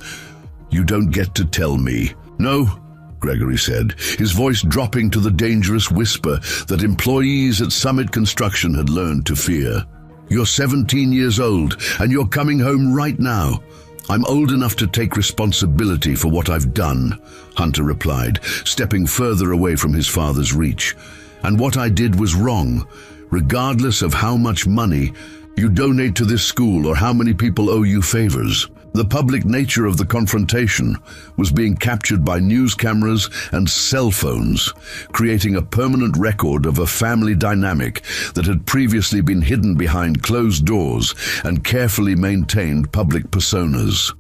"You don't get to tell me." "No," Gregory said, his voice dropping to the dangerous whisper that employees at Summit Construction had learned to fear. "You're 17 years old, and you're coming home right now." "I'm old enough to take responsibility for what I've done," Hunter replied, stepping further away from his father's reach. "And what I did was wrong, regardless of how much money you donate to this school or how many people owe you favors." The public nature of the confrontation was being captured by news cameras and cell phones, creating a permanent record of a family dynamic that had previously been hidden behind closed doors and carefully maintained public personas.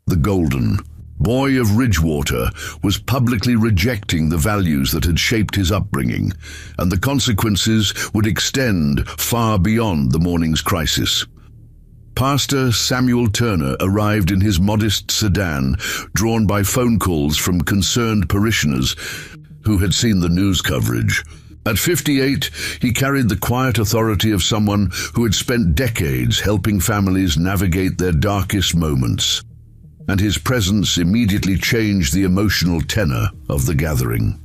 The golden boy of Ridgewater was publicly rejecting the values that had shaped his upbringing, and the consequences would extend far beyond the morning's crisis. Pastor Samuel Turner arrived in his modest sedan, drawn by phone calls from concerned parishioners who had seen the news coverage. At 58, he carried the quiet authority of someone who had spent decades helping families navigate their darkest moments, and his presence immediately changed the emotional tenor of the gathering.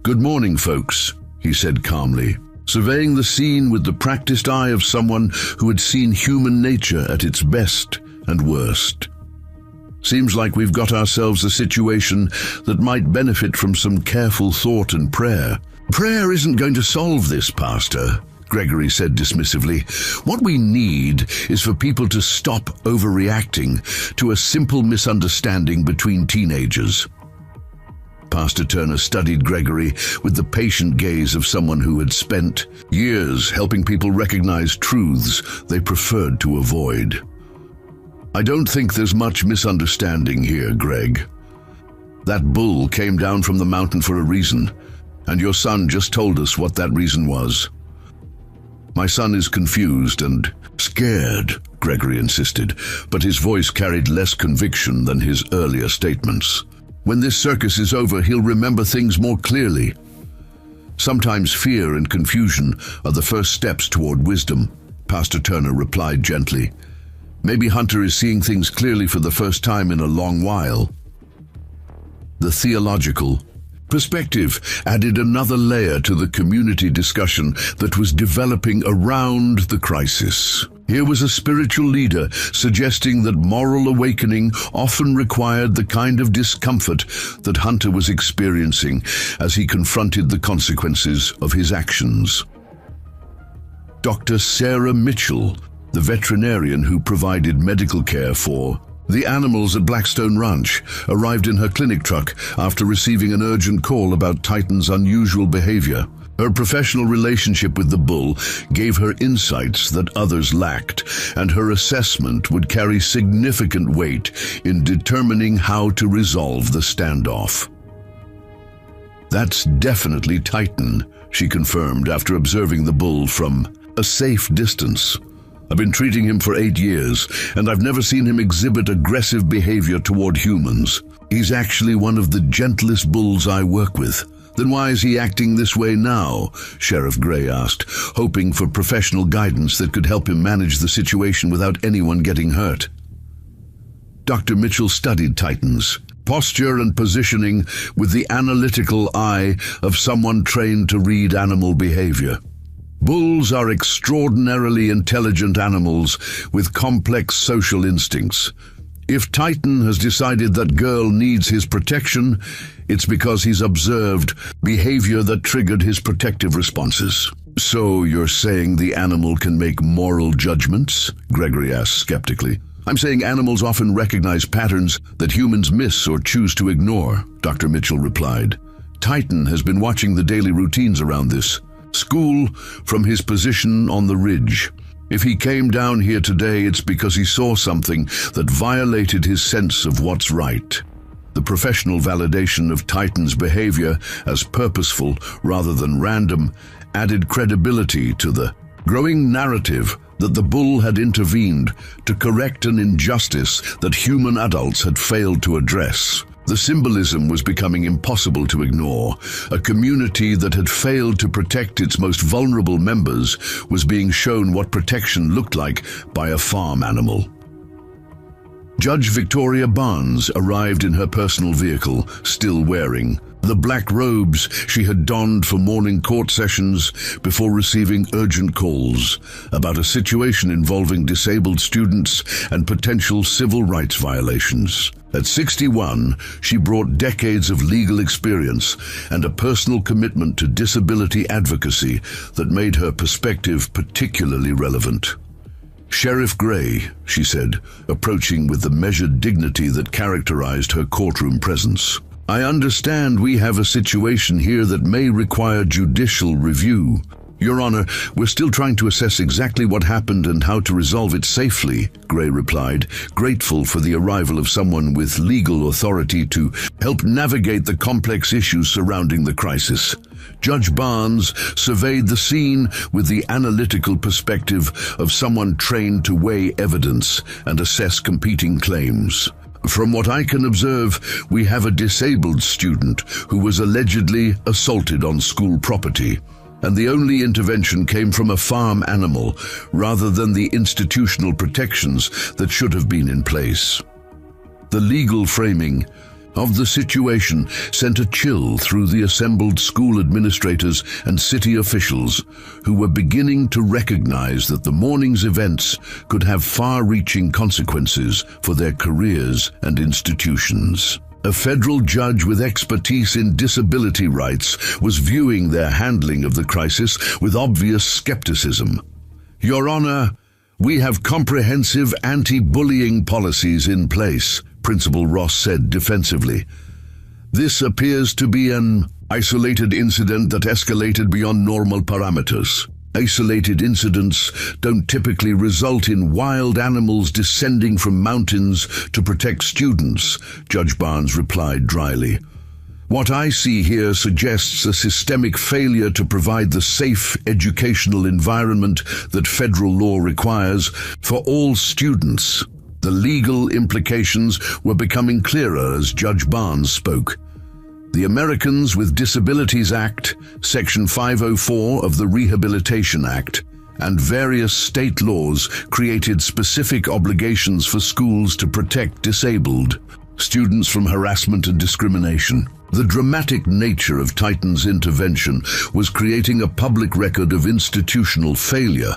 "Good morning, folks," he said calmly, surveying the scene with the practiced eye of someone who had seen human nature at its best and worst. "Seems like we've got ourselves a situation that might benefit from some careful thought and prayer." "Prayer isn't going to solve this, Pastor," Gregory said dismissively. "What we need is for people to stop overreacting to a simple misunderstanding between teenagers." Pastor Turner studied Gregory with the patient gaze of someone who had spent years helping people recognize truths they preferred to avoid. "I don't think there's much misunderstanding here, Greg. That bull came down from the mountain for a reason, and your son just told us what that reason was." "My son is confused and scared," Gregory insisted, but his voice carried less conviction than his earlier statements. "When this circus is over, he'll remember things more clearly." "Sometimes fear and confusion are the first steps toward wisdom," Pastor Turner replied gently. "Maybe Hunter is seeing things clearly for the first time in a long while." The theological perspective added another layer to the community discussion that was developing around the crisis. Here was a spiritual leader suggesting that moral awakening often required the kind of discomfort that Hunter was experiencing as he confronted the consequences of his actions. Dr. Sarah Mitchell, the veterinarian who provided medical care for the animals at Blackstone Ranch, arrived in her clinic truck after receiving an urgent call about Titan's unusual behavior. Her professional relationship with the bull gave her insights that others lacked, and her assessment would carry significant weight in determining how to resolve the standoff. "That's definitely Titan," she confirmed after observing the bull from a safe distance. "I've been treating him for 8 years, and I've never seen him exhibit aggressive behavior toward humans. He's actually one of the gentlest bulls I work with." "Then why is he acting this way now?" Sheriff Gray asked, hoping for professional guidance that could help him manage the situation without anyone getting hurt. Dr. Mitchell studied Titans, posture and positioning with the analytical eye of someone trained to read animal behavior. Bulls are extraordinarily intelligent animals with complex social instincts. If Titan has decided that girl needs his protection, it's because he's observed behavior that triggered his protective responses. So you're saying the animal can make moral judgments? Gregory asked skeptically. I'm saying animals often recognize patterns that humans miss or choose to ignore, Dr. Mitchell replied. Titan has been watching the daily routines around this school from his position on the ridge. If he came down here today, it's because he saw something that violated his sense of what's right. The professional validation of Titan's behavior as purposeful rather than random added credibility to the growing narrative that the bull had intervened to correct an injustice that human adults had failed to address. The symbolism was becoming impossible to ignore. A community that had failed to protect its most vulnerable members was being shown what protection looked like by a farm animal. Judge Victoria Barnes arrived in her personal vehicle, still wearing the black robes she had donned for morning court sessions before receiving urgent calls about a situation involving disabled students and potential civil rights violations. At 61, she brought decades of legal experience and a personal commitment to disability advocacy that made her perspective particularly relevant. "Sheriff Gray," she said, approaching with the measured dignity that characterized her courtroom presence. "I understand we have a situation here that may require judicial review. Your Honor, we're still trying to assess exactly what happened and how to resolve it safely," Gray replied, grateful for the arrival of someone with legal authority to help navigate the complex issues surrounding the crisis. Judge Barnes surveyed the scene with the analytical perspective of someone trained to weigh evidence and assess competing claims. "From what I can observe, we have a disabled student who was allegedly assaulted on school property, and the only intervention came from a farm animal rather than the institutional protections that should have been in place." The legal framing of the situation sent a chill through the assembled school administrators and city officials who were beginning to recognize that the morning's events could have far-reaching consequences for their careers and institutions. A federal judge with expertise in disability rights was viewing their handling of the crisis with obvious skepticism. "Your Honor, we have comprehensive anti-bullying policies in place," Principal Ross said defensively. "This appears to be an isolated incident that escalated beyond normal parameters. Isolated incidents don't typically result in wild animals descending from mountains to protect students," Judge Barnes replied dryly. "What I see here suggests a systemic failure to provide the safe educational environment that federal law requires for all students." The legal implications were becoming clearer as Judge Barnes spoke. The Americans with Disabilities Act, Section 504 of the Rehabilitation Act, and various state laws created specific obligations for schools to protect disabled students from harassment and discrimination. The dramatic nature of Titan's intervention was creating a public record of institutional failure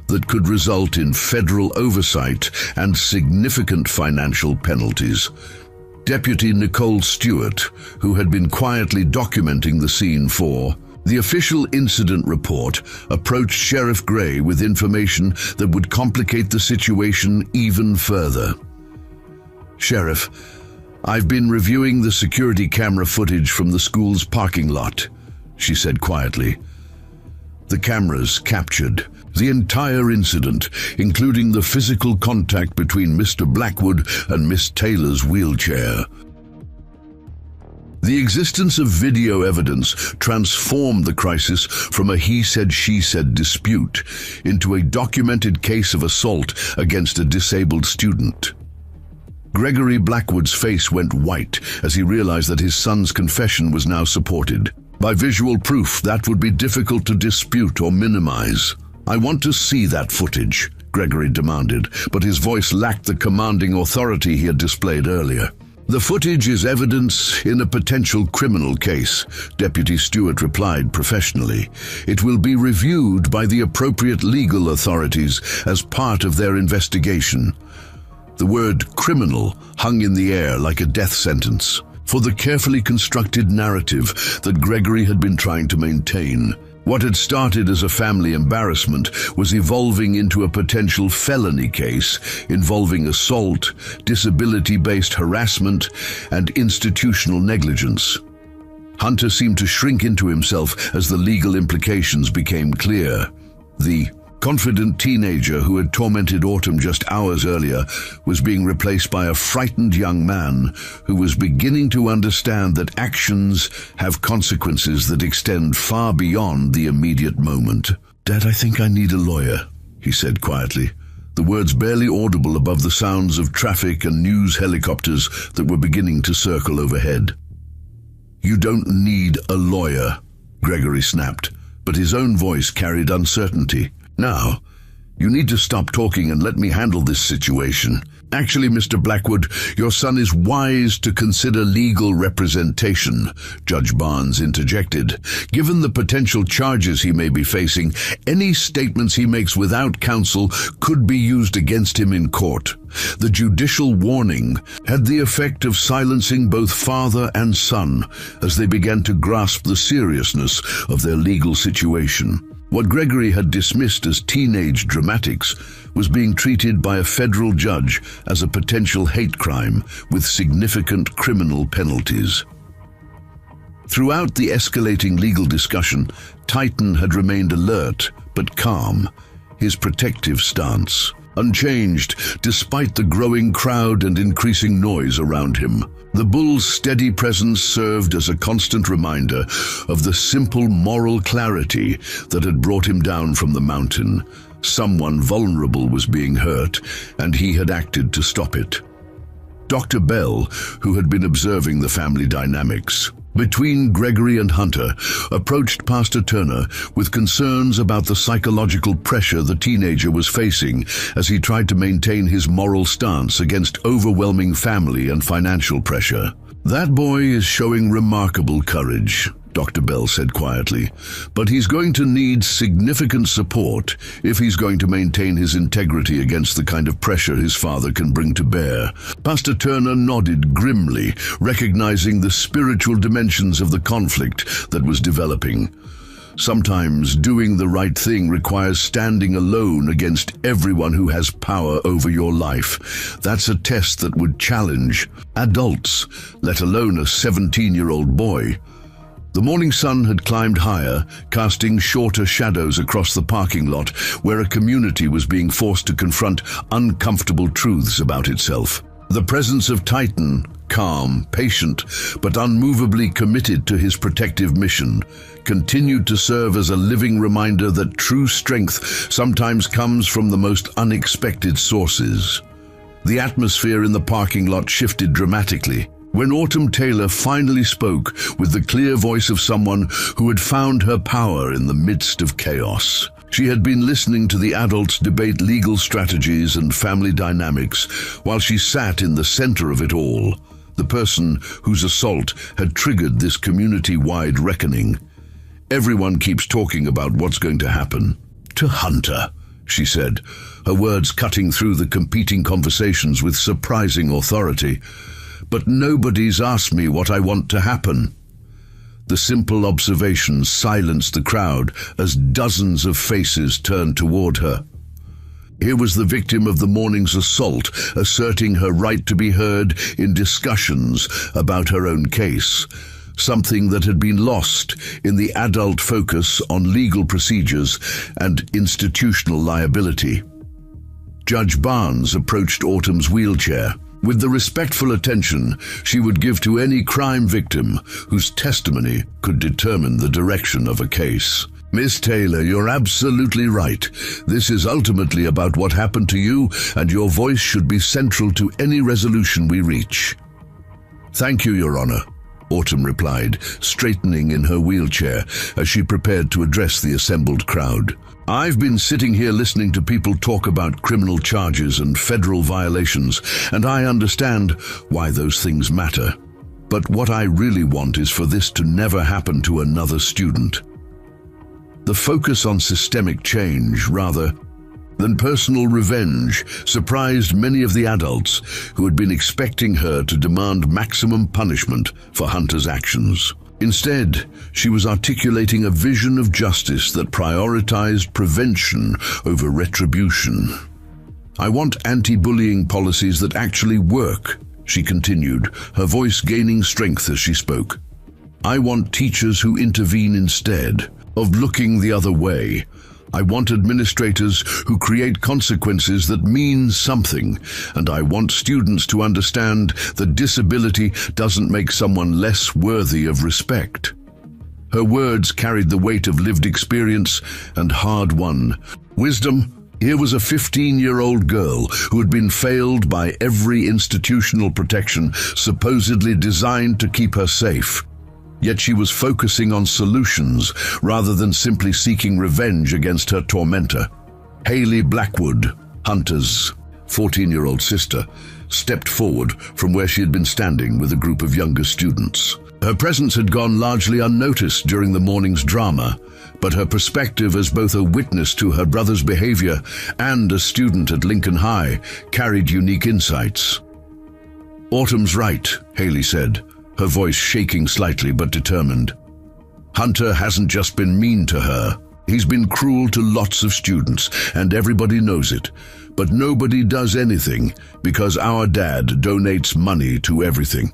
that could result in federal oversight and significant financial penalties. Deputy Nicole Stewart, who had been quietly documenting the scene for the official incident report, approached Sheriff Gray with information that would complicate the situation even further. "Sheriff, I've been reviewing the security camera footage from the school's parking lot," she said quietly. The cameras captured the entire incident, including the physical contact between Mr. Blackwood and Miss Taylor's wheelchair. The existence of video evidence transformed the crisis from a he-said-she-said dispute into a documented case of assault against a disabled student. Gregory Blackwood's face went white as he realized that his son's confession was now supported by visual proof that would be difficult to dispute or minimize. "I want to see that footage," Gregory demanded, but his voice lacked the commanding authority he had displayed earlier. "The footage is evidence in a potential criminal case," Deputy Stewart replied professionally. "It will be reviewed by the appropriate legal authorities as part of their investigation." The word criminal hung in the air like a death sentence for the carefully constructed narrative that Gregory had been trying to maintain. What had started as a family embarrassment was evolving into a potential felony case involving assault, disability-based harassment, and institutional negligence. Hunter seemed to shrink into himself as the legal implications became clear. The confident teenager who had tormented Autumn just hours earlier was being replaced by a frightened young man who was beginning to understand that actions have consequences that extend far beyond the immediate moment. "Dad, I think I need a lawyer," he said quietly, the words barely audible above the sounds of traffic and news helicopters that were beginning to circle overhead. "You don't need a lawyer," Gregory snapped, but his own voice carried uncertainty. "Now, you need to stop talking and let me handle this situation. Actually, Mr. Blackwood, your son is wise to consider legal representation," Judge Barnes interjected. "Given the potential charges he may be facing, any statements he makes without counsel could be used against him in court." The judicial warning had the effect of silencing both father and son as they began to grasp the seriousness of their legal situation. What Gregory had dismissed as teenage dramatics was being treated by a federal judge as a potential hate crime with significant criminal penalties. Throughout the escalating legal discussion, Titan had remained alert but calm, his protective stance unchanged despite the growing crowd and increasing noise around him. The bull's steady presence served as a constant reminder of the simple moral clarity that had brought him down from the mountain. Someone vulnerable was being hurt, and he had acted to stop it. Dr. Bell, who had been observing the family dynamics between Gregory and Hunter, approached Pastor Turner with concerns about the psychological pressure the teenager was facing as he tried to maintain his moral stance against overwhelming family and financial pressure. "That boy is showing remarkable courage," Dr. Bell said quietly, "but he's going to need significant support if he's going to maintain his integrity against the kind of pressure his father can bring to bear." Pastor Turner nodded grimly, recognizing the spiritual dimensions of the conflict that was developing. Sometimes doing the right thing requires standing alone against everyone who has power over your life. That's a test that would challenge adults, let alone a 17-year-old boy. The morning sun had climbed higher, casting shorter shadows across the parking lot where a community was being forced to confront uncomfortable truths about itself. The presence of Titan, calm, patient, but unmovably committed to his protective mission, continued to serve as a living reminder that true strength sometimes comes from the most unexpected sources. The atmosphere in the parking lot shifted dramatically when Autumn Taylor finally spoke with the clear voice of someone who had found her power in the midst of chaos. She had been listening to the adults debate legal strategies and family dynamics while she sat in the center of it all, the person whose assault had triggered this community-wide reckoning. "Everyone keeps talking about what's going to happen to Hunter," she said, her words cutting through the competing conversations with surprising authority. "But nobody's asked me what I want to happen." The simple observation silenced the crowd as dozens of faces turned toward her. Here was the victim of the morning's assault, asserting her right to be heard in discussions about her own case, something that had been lost in the adult focus on legal procedures and institutional liability. Judge Barnes approached Autumn's wheelchair with the respectful attention she would give to any crime victim whose testimony could determine the direction of a case. "Miss Taylor, you're absolutely right. This is ultimately about what happened to you, and your voice should be central to any resolution we reach." "Thank you, Your Honor," Autumn replied, straightening in her wheelchair as she prepared to address the assembled crowd. I've been sitting here listening to people talk about criminal charges and federal violations, and I understand why those things matter. But what I really want is for this to never happen to another student. The focus on systemic change, rather than personal revenge, surprised many of the adults who had been expecting her to demand maximum punishment for Hunter's actions. Instead, she was articulating a vision of justice that prioritized prevention over retribution. "I want anti-bullying policies that actually work," she continued, her voice gaining strength as she spoke. "I want teachers who intervene instead of looking the other way. I want administrators who create consequences that mean something, and I want students to understand that disability doesn't make someone less worthy of respect." Her words carried the weight of lived experience and hard-won wisdom. Here was a 15-year-old girl who had been failed by every institutional protection supposedly designed to keep her safe. Yet she was focusing on solutions rather than simply seeking revenge against her tormentor. Haley Blackwood, Hunter's 14-year-old sister, stepped forward from where she had been standing with a group of younger students. Her presence had gone largely unnoticed during the morning's drama, but her perspective as both a witness to her brother's behavior and a student at Lincoln High carried unique insights. "Autumn's right," Haley said, her voice shaking slightly but determined. "Hunter hasn't just been mean to her. He's been cruel to lots of students, and everybody knows it. But nobody does anything because our dad donates money to everything."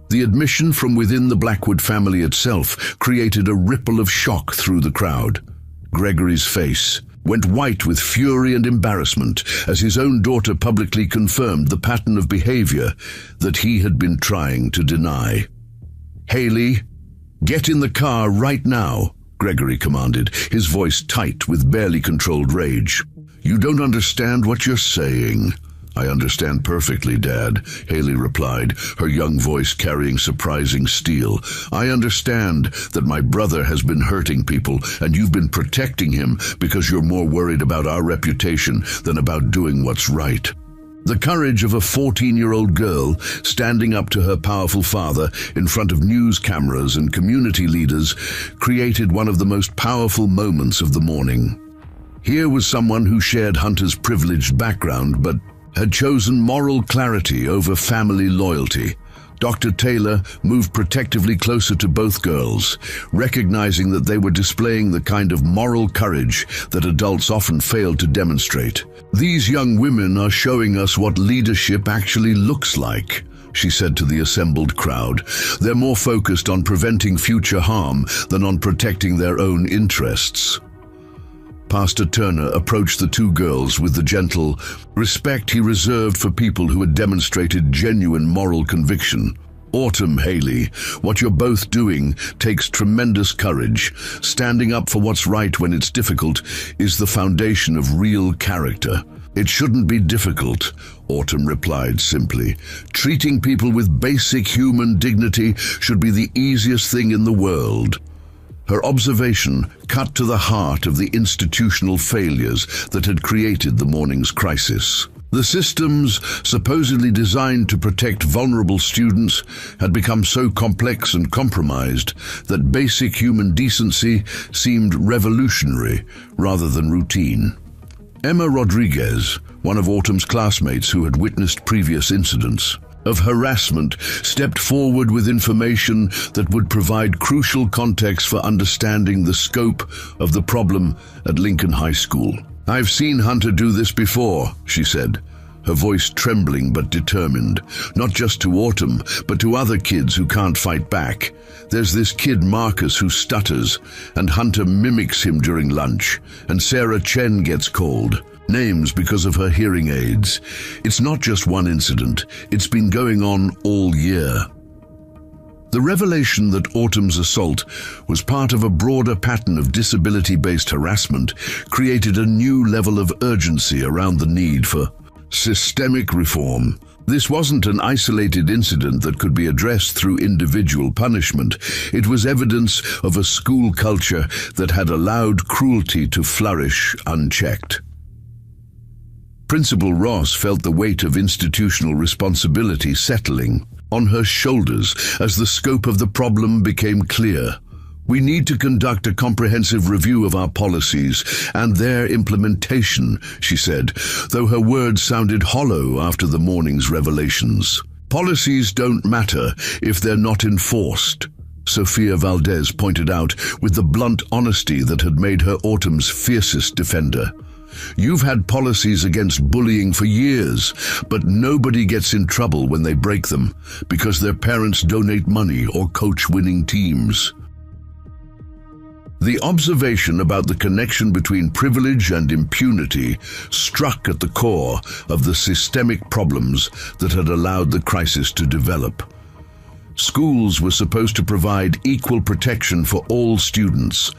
The admission from within the Blackwood family itself created a ripple of shock through the crowd. Gregory's face went white with fury and embarrassment as his own daughter publicly confirmed the pattern of behavior that he had been trying to deny. "Haley, get in the car right now," Gregory commanded, his voice tight with barely controlled rage. "You don't understand what you're saying." "I understand perfectly, Dad," Haley replied, her young voice carrying surprising steel. "I understand that my brother has been hurting people, and you've been protecting him because you're more worried about our reputation than about doing what's right." The courage of a 14-year-old girl standing up to her powerful father in front of news cameras and community leaders created one of the most powerful moments of the morning. Here was someone who shared Hunter's privileged background but had chosen moral clarity over family loyalty. Dr. Taylor moved protectively closer to both girls, recognizing that they were displaying the kind of moral courage that adults often fail to demonstrate. "These young women are showing us what leadership actually looks like," she said to the assembled crowd. "They're more focused on preventing future harm than on protecting their own interests." Pastor Turner approached the two girls with the gentle respect he reserved for people who had demonstrated genuine moral conviction. "Autumn, Haley, what you're both doing takes tremendous courage. Standing up for what's right when it's difficult is the foundation of real character." "It shouldn't be difficult," Autumn replied simply. "Treating people with basic human dignity should be the easiest thing in the world." Her observation cut to the heart of the institutional failures that had created the morning's crisis. The systems, supposedly designed to protect vulnerable students, had become so complex and compromised that basic human decency seemed revolutionary rather than routine. Emma Rodriguez, one of Autumn's classmates who had witnessed previous incidents of harassment, stepped forward with information that would provide crucial context for understanding the scope of the problem at Lincoln High School. "I've seen Hunter do this before," she said, her voice trembling but determined, "not just to Autumn, but to other kids who can't fight back. There's this kid Marcus who stutters, and Hunter mimics him during lunch, and Sarah Chen gets called names because of her hearing aids. It's not just one incident, it's been going on all year." The revelation that Autumn's assault was part of a broader pattern of disability-based harassment created a new level of urgency around the need for systemic reform. This wasn't an isolated incident that could be addressed through individual punishment. It was evidence of a school culture that had allowed cruelty to flourish unchecked. Principal Ross felt the weight of institutional responsibility settling on her shoulders as the scope of the problem became clear. We need to conduct a comprehensive review of our policies and their implementation, she said, though her words sounded hollow after the morning's revelations. Policies don't matter if they're not enforced, Sophia Valdez pointed out with the blunt honesty that had made her autumn's fiercest defender. You've had policies against bullying for years, but nobody gets in trouble when they break them because their parents donate money or coach winning teams. The observation about the connection between privilege and impunity struck at the core of the systemic problems that had allowed the crisis to develop. Schools were supposed to provide equal protection for all students,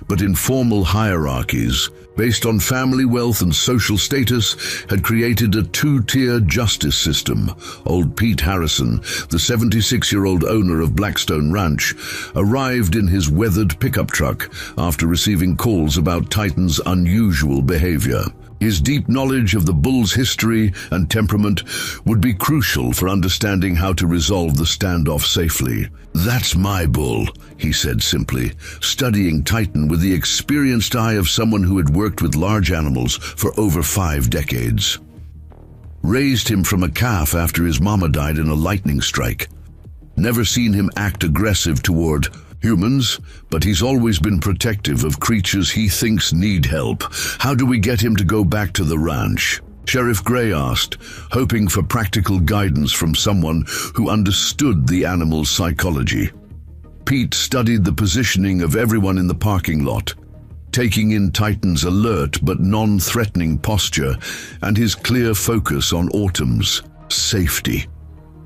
but informal hierarchies, based on family wealth and social status, had created a two-tier justice system. Old Pete Harrison, the 76-year-old owner of Blackstone Ranch, arrived in his weathered pickup truck after receiving calls about Titan's unusual behavior. His deep knowledge of the bull's history and temperament would be crucial for understanding how to resolve the standoff safely. "That's my bull," he said simply, studying Titan with the experienced eye of someone who had worked with large animals for over 5 decades. Raised him from a calf after his mama died in a lightning strike. Never seen him act aggressive toward humans, but he's always been protective of creatures he thinks need help. How do we get him to go back to the ranch? Sheriff Gray asked, hoping for practical guidance from someone who understood the animal's psychology. Pete studied the positioning of everyone in the parking lot, taking in Titan's alert but non-threatening posture and his clear focus on Autumn's safety.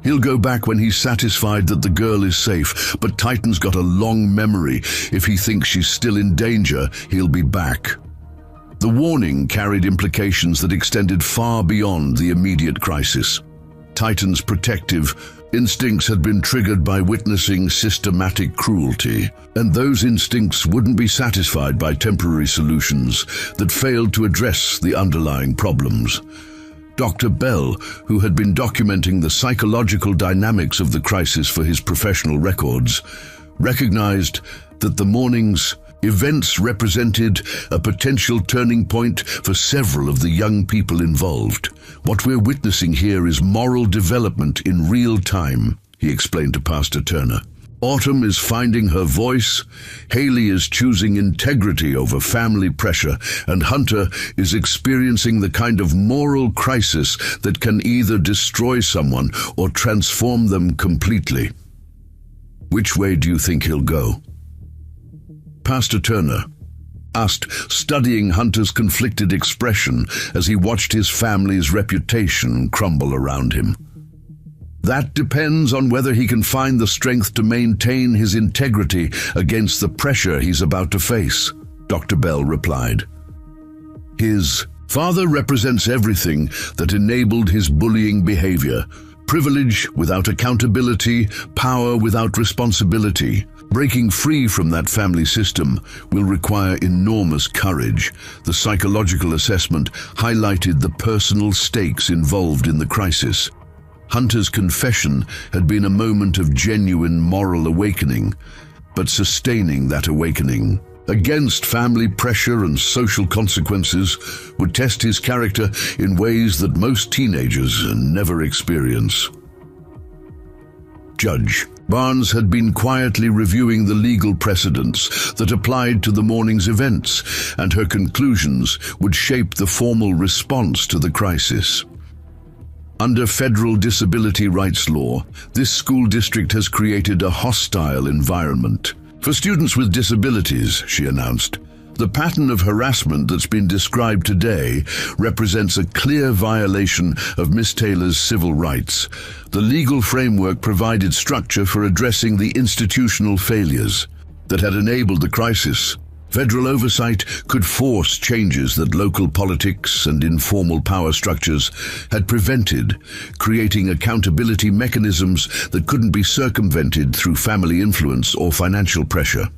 He'll go back when he's satisfied that the girl is safe, but Titan's got a long memory. If he thinks she's still in danger, he'll be back. The warning carried implications that extended far beyond the immediate crisis. Titan's protective instincts had been triggered by witnessing systematic cruelty, and those instincts wouldn't be satisfied by temporary solutions that failed to address the underlying problems. Dr. Bell, who had been documenting the psychological dynamics of the crisis for his professional records, recognized that the morning's events represented a potential turning point for several of the young people involved. "What we're witnessing here is moral development in real time," he explained to Pastor Turner. "Autumn is finding her voice, Haley is choosing integrity over family pressure, and Hunter is experiencing the kind of moral crisis that can either destroy someone or transform them completely. Which way do you think he'll go?" Pastor Turner asked, studying Hunter's conflicted expression as he watched his family's reputation crumble around him. "That depends on whether he can find the strength to maintain his integrity against the pressure he's about to face," Dr. Bell replied. "His father represents everything that enabled his bullying behavior. Privilege without accountability, power without responsibility. Breaking free from that family system will require enormous courage." The psychological assessment highlighted the personal stakes involved in the crisis. Hunter's confession had been a moment of genuine moral awakening, but sustaining that awakening against family pressure and social consequences would test his character in ways that most teenagers never experience. Judge Barnes had been quietly reviewing the legal precedents that applied to the morning's events, and her conclusions would shape the formal response to the crisis. Under federal disability rights law, this school district has created a hostile environment for students with disabilities, she announced. The pattern of harassment that's been described today represents a clear violation of Miss Taylor's civil rights. The legal framework provided structure for addressing the institutional failures that had enabled the crisis, Federal oversight could force changes that local politics and informal power structures had prevented, creating accountability mechanisms that couldn't be circumvented through family influence or financial pressure.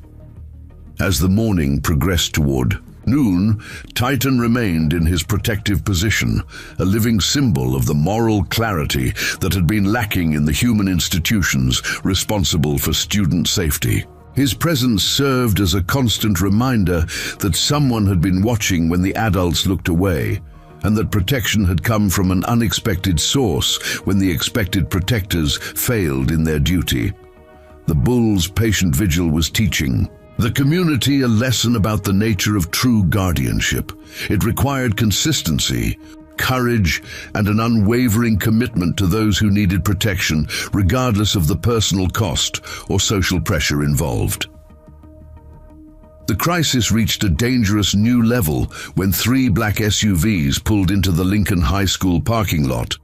As the morning progressed toward noon, Titan remained in his protective position, a living symbol of the moral clarity that had been lacking in the human institutions responsible for student safety. His presence served as a constant reminder that someone had been watching when the adults looked away, and that protection had come from an unexpected source when the expected protectors failed in their duty. The Bulls' patient vigil was teaching the community a lesson about the nature of true guardianship. It required consistency, courage, and an unwavering commitment to those who needed protection, regardless of the personal cost or social pressure involved. The crisis reached a dangerous new level when 3 black SUVs pulled into the Lincoln High School parking lot.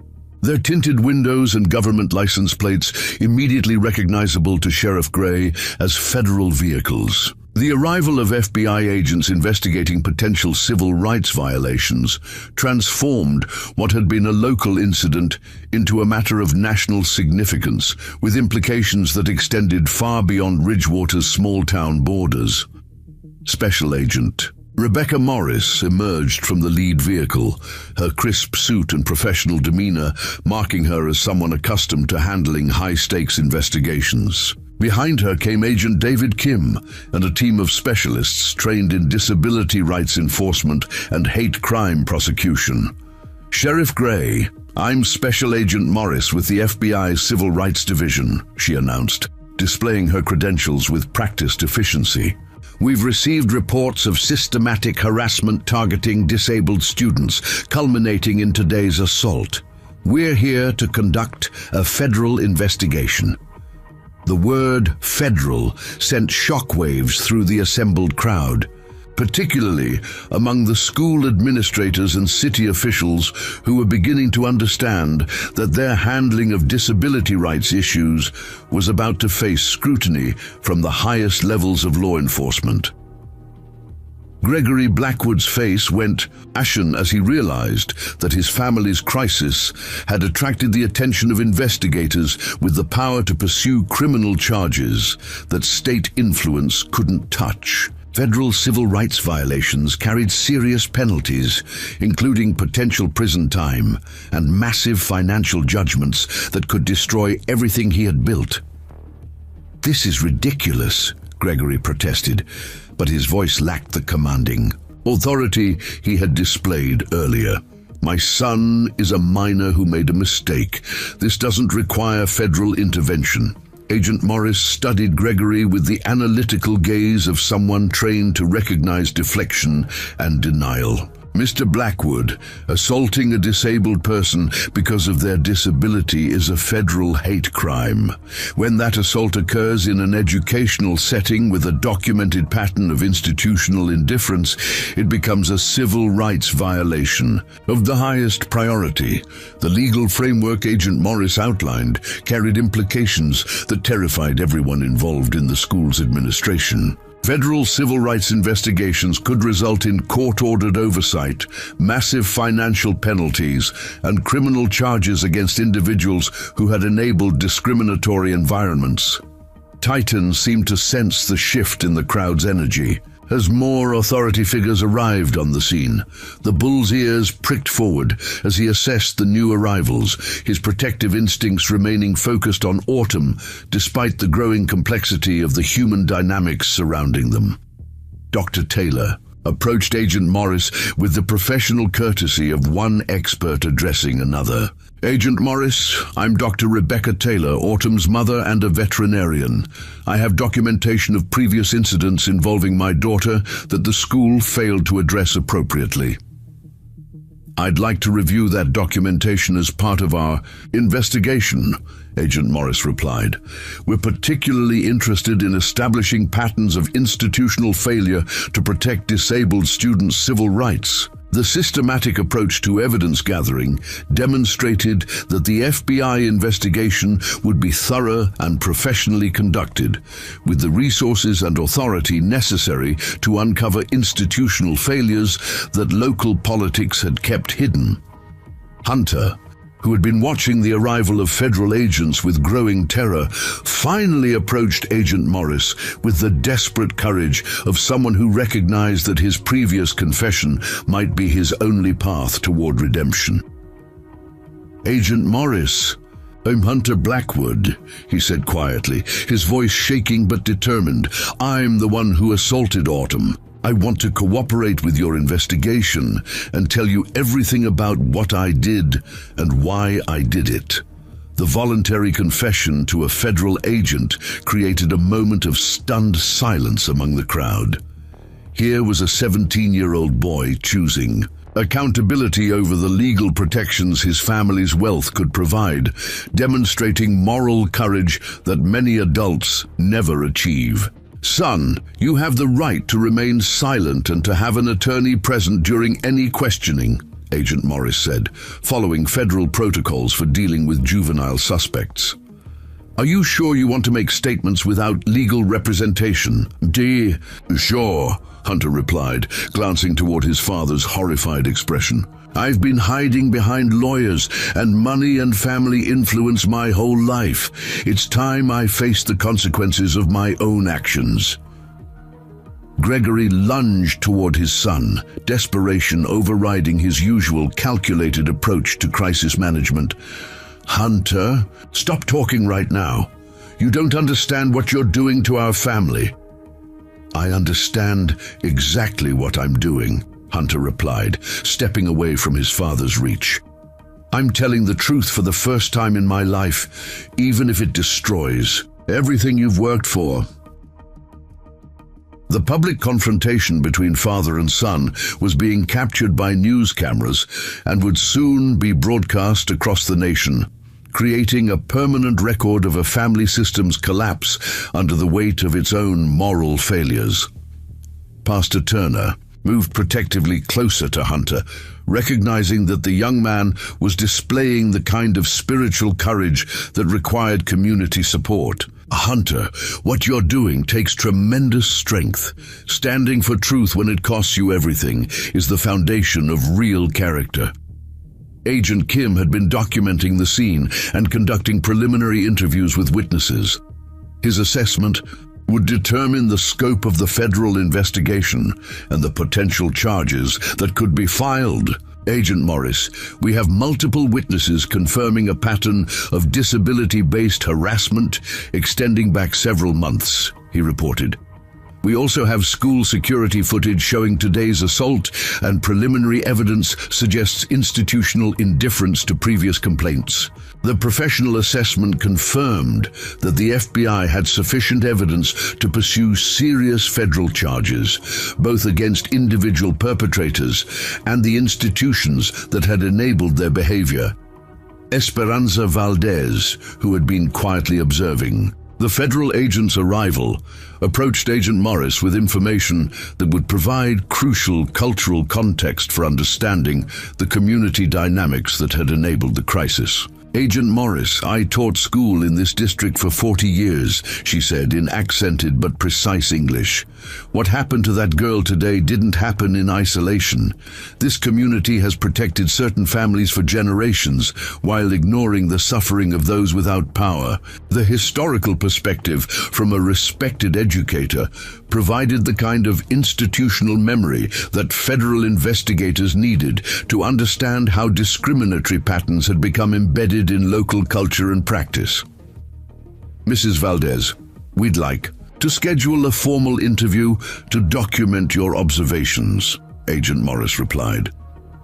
Their tinted windows and government license plates immediately recognizable to Sheriff Gray as federal vehicles. The arrival of FBI agents investigating potential civil rights violations transformed what had been a local incident into a matter of national significance, with implications that extended far beyond Ridgewater's small-town borders. Special Agent Rebecca Morris emerged from the lead vehicle, her crisp suit and professional demeanor marking her as someone accustomed to handling high-stakes investigations. Behind her came Agent David Kim and a team of specialists trained in disability rights enforcement and hate crime prosecution. "Sheriff Gray, I'm Special Agent Morris with the FBI's Civil Rights Division," she announced, displaying her credentials with practiced efficiency. "We've received reports of systematic harassment targeting disabled students, culminating in today's assault. We're here to conduct a federal investigation." The word "federal" sent shockwaves through the assembled crowd, particularly among the school administrators and city officials who were beginning to understand that their handling of disability rights issues was about to face scrutiny from the highest levels of law enforcement. Gregory Blackwood's face went ashen as he realized that his family's crisis had attracted the attention of investigators with the power to pursue criminal charges that state influence couldn't touch. Federal civil rights violations carried serious penalties, including potential prison time and massive financial judgments that could destroy everything he had built. "This is ridiculous," Gregory protested, but his voice lacked the commanding authority he had displayed earlier. "My son is a minor who made a mistake. This doesn't require federal intervention." Agent Morris studied Gregory with the analytical gaze of someone trained to recognize deflection and denial. "Mr. Blackwood, assaulting a disabled person because of their disability is a federal hate crime. When that assault occurs in an educational setting with a documented pattern of institutional indifference, it becomes a civil rights violation of the highest priority." The legal framework Agent Morris outlined carried implications that terrified everyone involved in the school's administration. Federal civil rights investigations could result in court-ordered oversight, massive financial penalties, and criminal charges against individuals who had enabled discriminatory environments. Titan seemed to sense the shift in the crowd's energy. As more authority figures arrived on the scene, the bull's ears pricked forward as he assessed the new arrivals, his protective instincts remaining focused on Autumn despite the growing complexity of the human dynamics surrounding them. Dr. Taylor approached Agent Morris with the professional courtesy of one expert addressing another. "Agent Morris, I'm Dr. Rebecca Taylor, Autumn's mother and a veterinarian. I have documentation of previous incidents involving my daughter that the school failed to address appropriately. I'd like to review that documentation as part of our investigation," Agent Morris replied. "We're particularly interested in establishing patterns of institutional failure to protect disabled students' civil rights. The systematic approach to evidence gathering demonstrated that the FBI investigation would be thorough and professionally conducted, with the resources and authority necessary to uncover institutional failures that local politics had kept hidden. Hunter, who had been watching the arrival of federal agents with growing terror, finally approached Agent Morris with the desperate courage of someone who recognized that his previous confession might be his only path toward redemption. "Agent Morris, I'm Hunter Blackwood," he said quietly, his voice shaking but determined. "I'm the one who assaulted Autumn. I want to cooperate with your investigation and tell you everything about what I did and why I did it." The voluntary confession to a federal agent created a moment of stunned silence among the crowd. Here was a 17-year-old boy choosing accountability over the legal protections his family's wealth could provide, demonstrating moral courage that many adults never achieve. "Son, you have the right to remain silent and to have an attorney present during any questioning," Agent Morris said, following federal protocols for dealing with juvenile suspects. "Are you sure you want to make statements without legal representation?" Sure," Hunter replied, glancing toward his father's horrified expression. "I've been hiding behind lawyers and money and family influence my whole life. It's time I faced the consequences of my own actions." Gregory lunged toward his son, desperation overriding his usual calculated approach to crisis management. "Hunter, stop talking right now. You don't understand what you're doing to our family." "I understand exactly what I'm doing," Hunter replied, stepping away from his father's reach. "I'm telling the truth for the first time in my life, even if it destroys everything you've worked for." The public confrontation between father and son was being captured by news cameras and would soon be broadcast across the nation, creating a permanent record of a family system's collapse under the weight of its own moral failures. Pastor Turner moved protectively closer to Hunter, recognizing that the young man was displaying the kind of spiritual courage that required community support. "Hunter, what you're doing takes tremendous strength. Standing for truth when it costs you everything is the foundation of real character." Agent Kim had been documenting the scene and conducting preliminary interviews with witnesses. His assessment would determine the scope of the federal investigation and the potential charges that could be filed. "Agent Morris, we have multiple witnesses confirming a pattern of disability-based harassment extending back several months," he reported. "We also have school security footage showing today's assault, and preliminary evidence suggests institutional indifference to previous complaints." The professional assessment confirmed that the FBI had sufficient evidence to pursue serious federal charges, both against individual perpetrators and the institutions that had enabled their behavior. Esperanza Valdez, who had been quietly observing the federal agent's arrival, approached Agent Morris with information that would provide crucial cultural context for understanding the community dynamics that had enabled the crisis. "Agent Morris, I taught school in this district for 40 years, she said in accented but precise English. "What happened to that girl today didn't happen in isolation. This community has protected certain families for generations while ignoring the suffering of those without power." The historical perspective from a respected educator provided the kind of institutional memory that federal investigators needed to understand how discriminatory patterns had become embedded in local culture and practice. "Mrs. Valdez, we'd like to schedule a formal interview to document your observations," Agent Morris replied.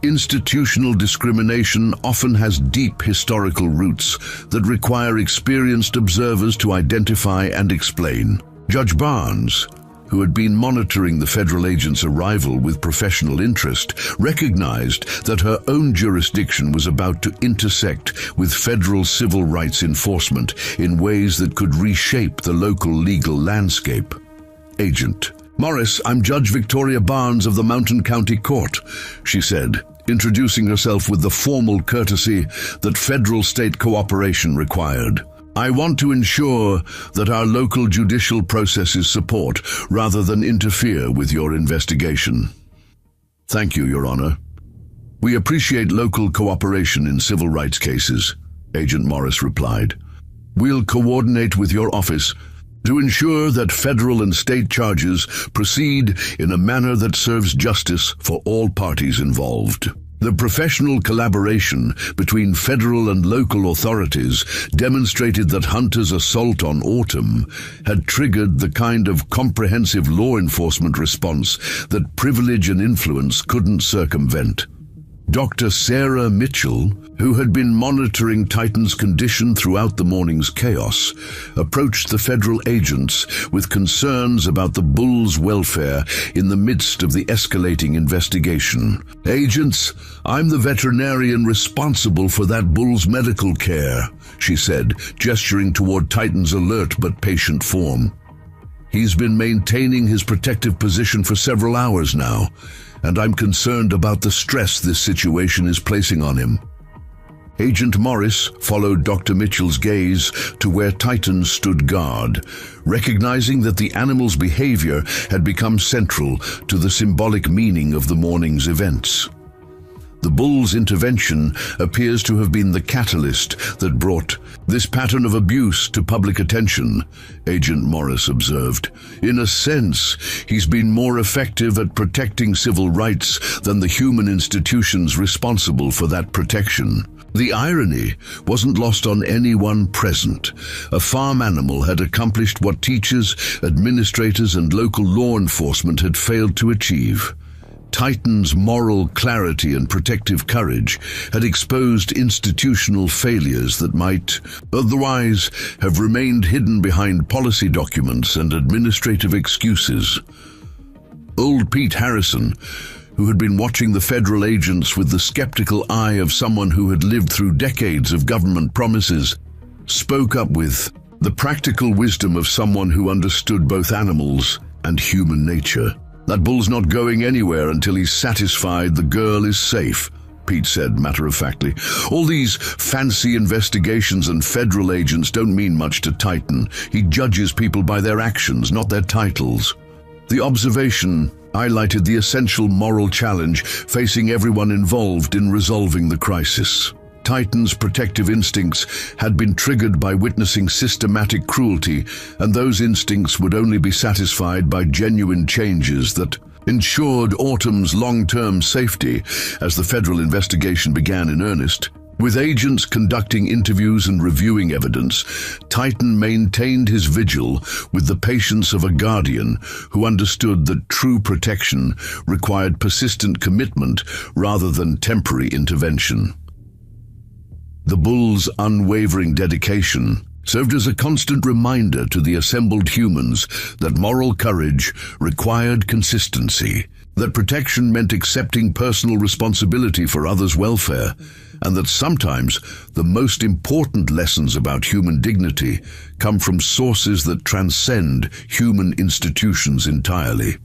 "Institutional discrimination often has deep historical roots that require experienced observers to identify and explain." Judge Barnes, who had been monitoring the federal agent's arrival with professional interest, recognized that her own jurisdiction was about to intersect with federal civil rights enforcement in ways that could reshape the local legal landscape. "Agent, "Morris, I'm Judge Victoria Barnes of the Mountain County Court," she said, introducing herself with the formal courtesy that federal-state cooperation required. "I want to ensure that our local judicial processes support rather than interfere with your investigation." "Thank you, Your Honor. We appreciate local cooperation in civil rights cases," Agent Morris replied. "We'll coordinate with your office to ensure that federal and state charges proceed in a manner that serves justice for all parties involved." The professional collaboration between federal and local authorities demonstrated that Hunter's assault on Autumn had triggered the kind of comprehensive law enforcement response that privilege and influence couldn't circumvent. Dr. Sarah Mitchell, who had been monitoring Titan's condition throughout the morning's chaos, approached the federal agents with concerns about the bull's welfare in the midst of the escalating investigation. "Agents, I'm the veterinarian responsible for that bull's medical care," she said, gesturing toward Titan's alert but patient form. "He's been maintaining his protective position for several hours now, and I'm concerned about the stress this situation is placing on him." Agent Morris followed Dr. Mitchell's gaze to where Titan stood guard, recognizing that the animal's behavior had become central to the symbolic meaning of the morning's events. The bull's intervention appears to have been the catalyst that brought this pattern of abuse to public attention, Agent Morris observed. "In a sense, he's been more effective at protecting civil rights than the human institutions responsible for that protection." The irony wasn't lost on anyone present. A farm animal had accomplished what teachers, administrators, and local law enforcement had failed to achieve. Titan's moral clarity and protective courage had exposed institutional failures that might otherwise have remained hidden behind policy documents and administrative excuses. Old Pete Harrison, who had been watching the federal agents with the skeptical eye of someone who had lived through decades of government promises, spoke up with the practical wisdom of someone who understood both animals and human nature. "That bull's not going anywhere until he's satisfied the girl is safe," Pete said matter-of-factly. "All these fancy investigations and federal agents don't mean much to Titan. He judges people by their actions, not their titles." The observation highlighted the essential moral challenge facing everyone involved in resolving the crisis. Titan's protective instincts had been triggered by witnessing systematic cruelty, and those instincts would only be satisfied by genuine changes that ensured Autumn's long-term safety as the federal investigation began in earnest. With agents conducting interviews and reviewing evidence, Titan maintained his vigil with the patience of a guardian who understood that true protection required persistent commitment rather than temporary intervention. The bull's unwavering dedication served as a constant reminder to the assembled humans that moral courage required consistency, that protection meant accepting personal responsibility for others' welfare, and that sometimes the most important lessons about human dignity come from sources that transcend human institutions entirely.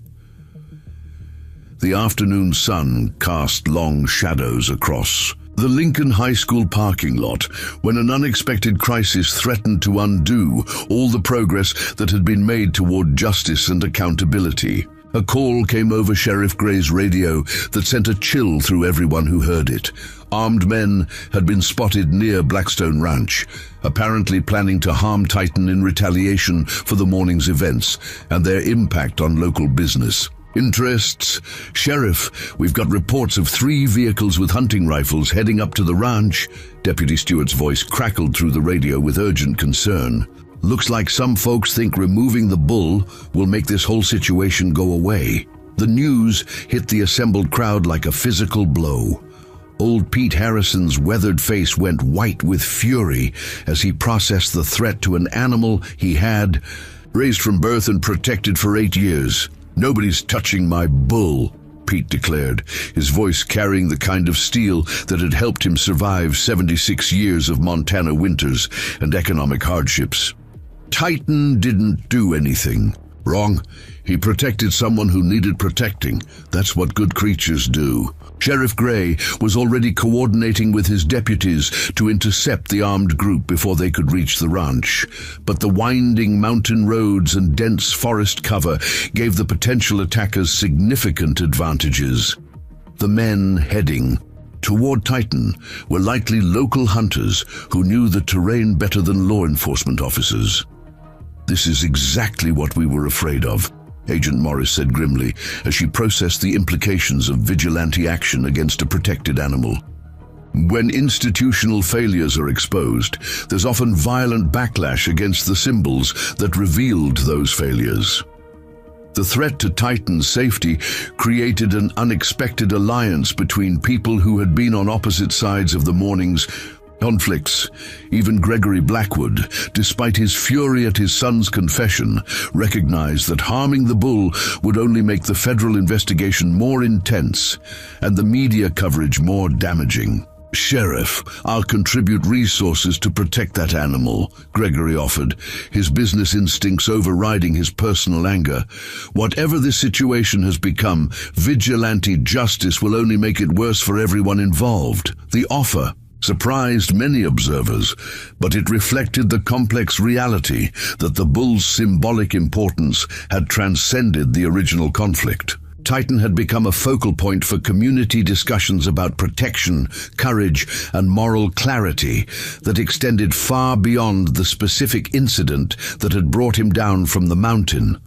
The afternoon sun cast long shadows across the Lincoln High School parking lot when an unexpected crisis threatened to undo all the progress that had been made toward justice and accountability. A call came over Sheriff Gray's radio that sent a chill through everyone who heard it. Armed men had been spotted near Blackstone Ranch, apparently planning to harm Titan in retaliation for the morning's events and their impact on local business. "Interests? Sheriff, we've got reports of 3 vehicles with hunting rifles heading up to the ranch." Deputy Stewart's voice crackled through the radio with urgent concern. "Looks like some folks think removing the bull will make this whole situation go away." The news hit the assembled crowd like a physical blow. Old Pete Harrison's weathered face went white with fury as he processed the threat to an animal he had raised from birth and protected for 8 years. "Nobody's touching my bull," Pete declared, his voice carrying the kind of steel that had helped him survive 76 years of Montana winters and economic hardships. "Titan didn't do anything. Wrong. He protected someone who needed protecting. That's what good creatures do. Sheriff Gray was already coordinating with his deputies to intercept the armed group before they could reach the ranch. But the winding mountain roads and dense forest cover gave the potential attackers significant advantages. The men heading toward Titan were likely local hunters who knew the terrain better than law enforcement officers. "This is exactly what we were afraid of," Agent Morris said grimly as she processed the implications of vigilante action against a protected animal. When institutional failures are exposed, there's often violent backlash against the symbols that revealed those failures. The threat to Titan's safety created an unexpected alliance between people who had been on opposite sides of the morning's conflicts. Even Gregory Blackwood, despite his fury at his son's confession, recognized that harming the bull would only make the federal investigation more intense and the media coverage more damaging. "Sheriff, I'll contribute resources to protect that animal," Gregory offered, his business instincts overriding his personal anger. "Whatever this situation has become, vigilante justice will only make it worse for everyone involved." The offer surprised many observers, but it reflected the complex reality that the bull's symbolic importance had transcended the original conflict. Titan had become a focal point for community discussions about protection, courage, and moral clarity that extended far beyond the specific incident that had brought him down from the mountain.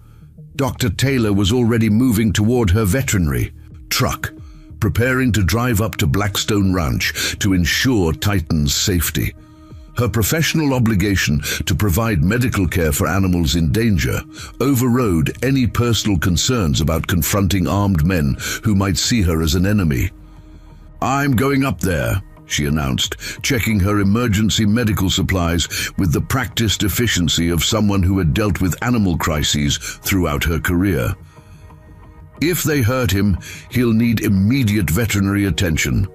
Dr. Taylor was already moving toward her veterinary truck, preparing to drive up to Blackstone Ranch to ensure Titan's safety. Her professional obligation to provide medical care for animals in danger overrode any personal concerns about confronting armed men who might see her as an enemy. "I'm going up there," she announced, checking her emergency medical supplies with the practiced efficiency of someone who had dealt with animal crises throughout her career. "If they hurt him, he'll need immediate veterinary attention."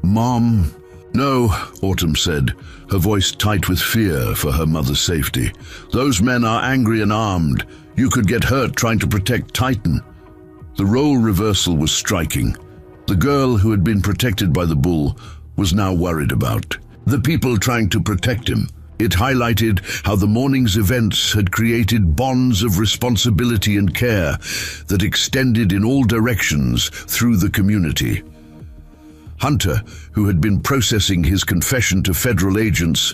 "Mom..." "No," Autumn said, her voice tight with fear for her mother's safety. "Those men are angry and armed. You could get hurt trying to protect Titan." The role reversal was striking. The girl who had been protected by the bull was now worried about the people trying to protect him. It highlighted how the morning's events had created bonds of responsibility and care that extended in all directions through the community. Hunter, who had been processing his confession to federal agents,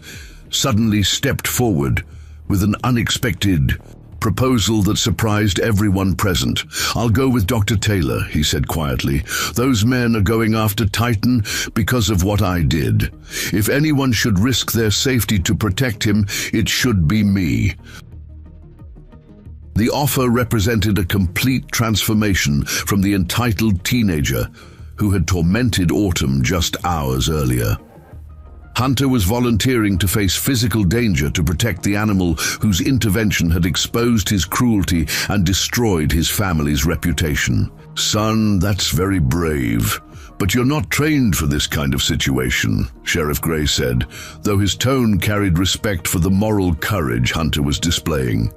suddenly stepped forward with an unexpected proposal that surprised everyone present. "I'll go with Dr. Taylor," he said quietly. "Those men are going after Titan because of what I did. If anyone should risk their safety to protect him, it should be me." The offer represented a complete transformation from the entitled teenager who had tormented Autumn just hours earlier. Hunter was volunteering to face physical danger to protect the animal whose intervention had exposed his cruelty and destroyed his family's reputation. "Son, that's very brave. But you're not trained for this kind of situation," Sheriff Gray said, though his tone carried respect for the moral courage Hunter was displaying.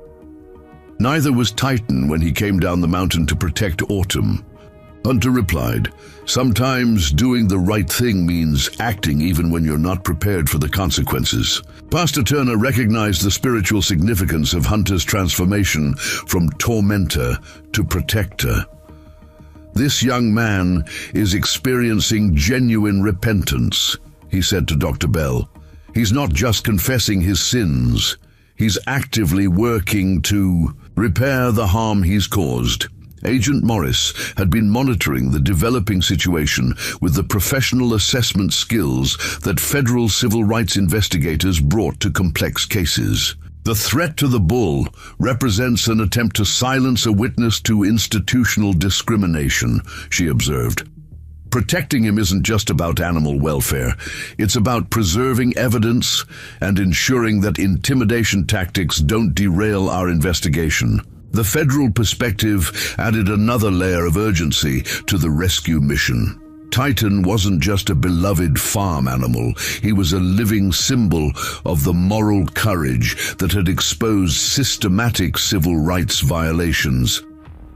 Neither was Titan when he came down the mountain to protect Autumn. Hunter replied, "Sometimes doing the right thing means acting even when you're not prepared for the consequences." Pastor Turner recognized the spiritual significance of Hunter's transformation from tormentor to protector. "This young man is experiencing genuine repentance," he said to Dr. Bell. "He's not just confessing his sins, he's actively working to repair the harm he's caused." Agent Morris had been monitoring the developing situation with the professional assessment skills that federal civil rights investigators brought to complex cases. "The threat to the bull represents an attempt to silence a witness to institutional discrimination," she observed. "Protecting him isn't just about animal welfare. It's about preserving evidence and ensuring that intimidation tactics don't derail our investigation." The federal perspective added another layer of urgency to the rescue mission. Titan wasn't just a beloved farm animal, he was a living symbol of the moral courage that had exposed systematic civil rights violations.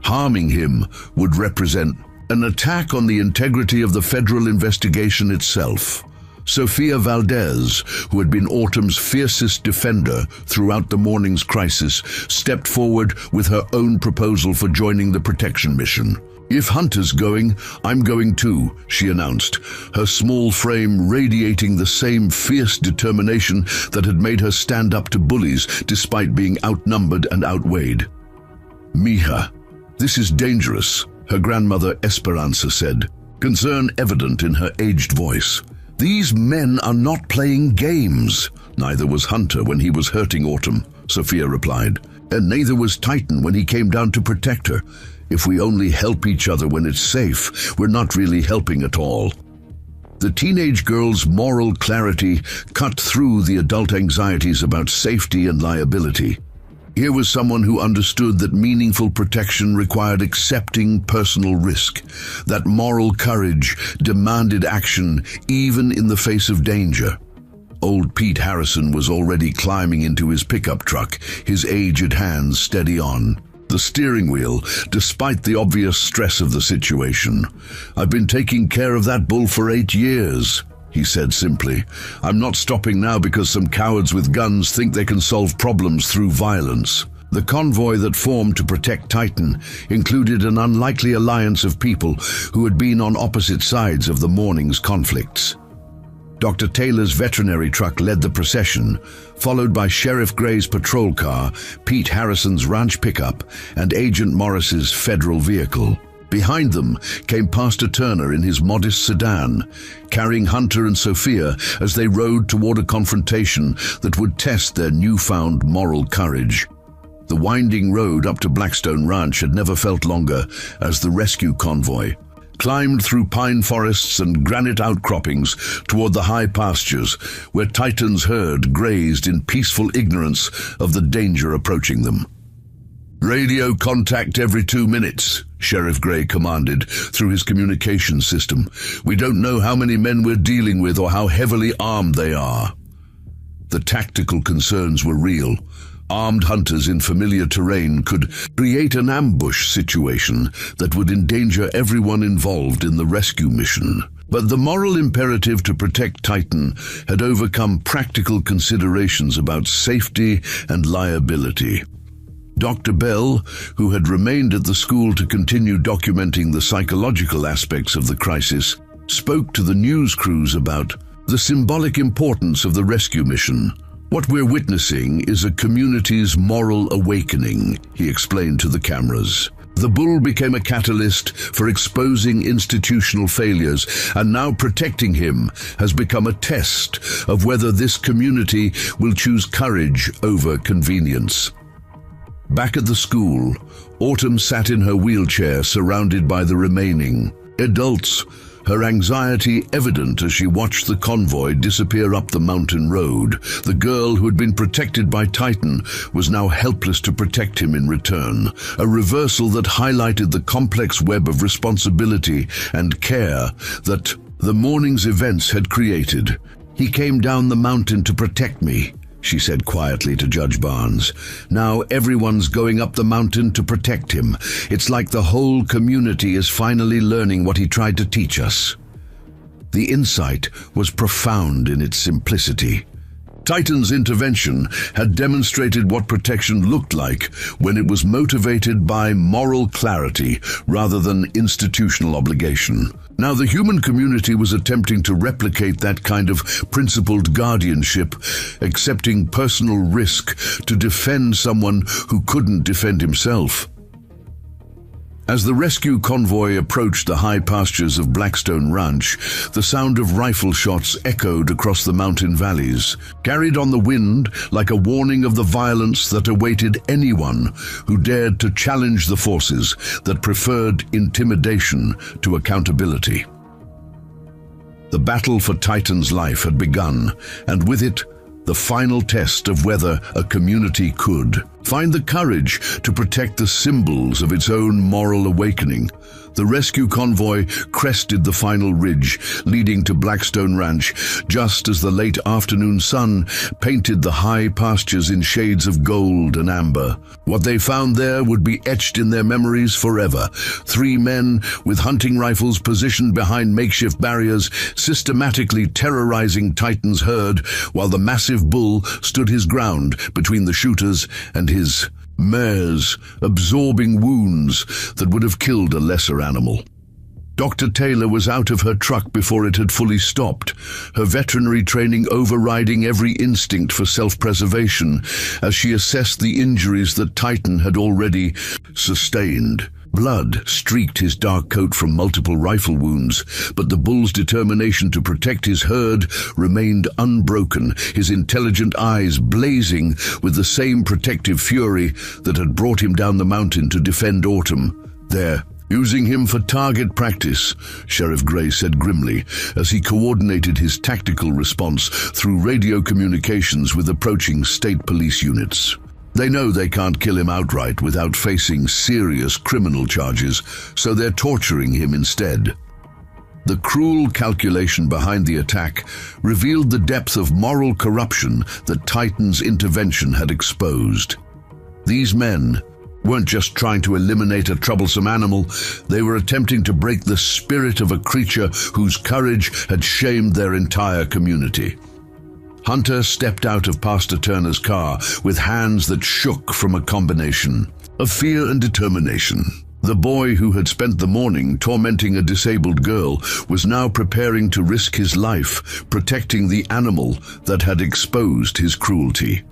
Harming him would represent an attack on the integrity of the federal investigation itself. Sofia Valdez, who had been Autumn's fiercest defender throughout the morning's crisis, stepped forward with her own proposal for joining the protection mission. "If Hunter's going, I'm going too," she announced, her small frame radiating the same fierce determination that had made her stand up to bullies despite being outnumbered and outweighed. "Mija, this is dangerous," her grandmother Esperanza said, concern evident in her aged voice. "These men are not playing games." "Neither was Hunter when he was hurting Autumn," Sophia replied, "and neither was Titan when he came down to protect her. If we only help each other when it's safe, we're not really helping at all." The teenage girl's moral clarity cut through the adult anxieties about safety and liability. Here was someone who understood that meaningful protection required accepting personal risk, that moral courage demanded action even in the face of danger. Old Pete Harrison was already climbing into his pickup truck, his aged hands steady on the steering wheel, despite the obvious stress of the situation. "I've been taking care of that bull for 8 years, he said simply. "I'm not stopping now because some cowards with guns think they can solve problems through violence." The convoy that formed to protect Titan included an unlikely alliance of people who had been on opposite sides of the morning's conflicts. Dr. Taylor's veterinary truck led the procession, followed by Sheriff Gray's patrol car, Pete Harrison's ranch pickup, and Agent Morris's federal vehicle. Behind them came Pastor Turner in his modest sedan, carrying Hunter and Sophia as they rode toward a confrontation that would test their newfound moral courage. The winding road up to Blackstone Ranch had never felt longer as the rescue convoy climbed through pine forests and granite outcroppings toward the high pastures where Titan's herd grazed in peaceful ignorance of the danger approaching them. "Radio contact every 2 minutes, Sheriff Gray commanded through his communications system. "We don't know how many men we're dealing with or how heavily armed they are." The tactical concerns were real. Armed hunters in familiar terrain could create an ambush situation that would endanger everyone involved in the rescue mission. But the moral imperative to protect Titan had overcome practical considerations about safety and liability. Dr. Bell, who had remained at the school to continue documenting the psychological aspects of the crisis, spoke to the news crews about the symbolic importance of the rescue mission. "What we're witnessing is a community's moral awakening," he explained to the cameras. The bull became a catalyst for exposing institutional failures, and now protecting him has become a test of whether this community will choose courage over convenience. Back at the school, Autumn sat in her wheelchair surrounded by the remaining adults, her anxiety evident as she watched the convoy disappear up the mountain road. The girl who had been protected by Titan was now helpless to protect him in return, a reversal that highlighted the complex web of responsibility and care that the morning's events had created. "He came down the mountain to protect me," she said quietly to Judge Barnes. "Now everyone's going up the mountain to protect him. It's like the whole community is finally learning what he tried to teach us." The insight was profound in its simplicity. Titan's intervention had demonstrated what protection looked like when it was motivated by moral clarity rather than institutional obligation. Now the human community was attempting to replicate that kind of principled guardianship, accepting personal risk to defend someone who couldn't defend himself. As the rescue convoy approached the high pastures of Blackstone Ranch, the sound of rifle shots echoed across the mountain valleys, carried on the wind like a warning of the violence that awaited anyone who dared to challenge the forces that preferred intimidation to accountability. The battle for Titan's life had begun, and with it, the final test of whether a community could find the courage to protect the symbols of its own moral awakening. The rescue convoy crested the final ridge, leading to Blackstone Ranch, just as the late afternoon sun painted the high pastures in shades of gold and amber. What they found there would be etched in their memories forever. 3 men with hunting rifles positioned behind makeshift barriers, systematically terrorizing Titan's herd, while the massive bull stood his ground between the shooters and his mares, absorbing wounds that would have killed a lesser animal. Dr. Taylor was out of her truck before it had fully stopped, her veterinary training overriding every instinct for self-preservation as she assessed the injuries that Titan had already sustained. Blood streaked his dark coat from multiple rifle wounds, but the bull's determination to protect his herd remained unbroken, his intelligent eyes blazing with the same protective fury that had brought him down the mountain to defend Autumn. There, using him for target practice, Sheriff Gray said grimly as he coordinated his tactical response through radio communications with approaching state police units. They know they can't kill him outright without facing serious criminal charges, so they're torturing him instead. The cruel calculation behind the attack revealed the depth of moral corruption that Titan's intervention had exposed. These men weren't just trying to eliminate a troublesome animal, they were attempting to break the spirit of a creature whose courage had shamed their entire community. Hunter stepped out of Pastor Turner's car with hands that shook from a combination of fear and determination. The boy who had spent the morning tormenting a disabled girl was now preparing to risk his life, protecting the animal that had exposed his cruelty.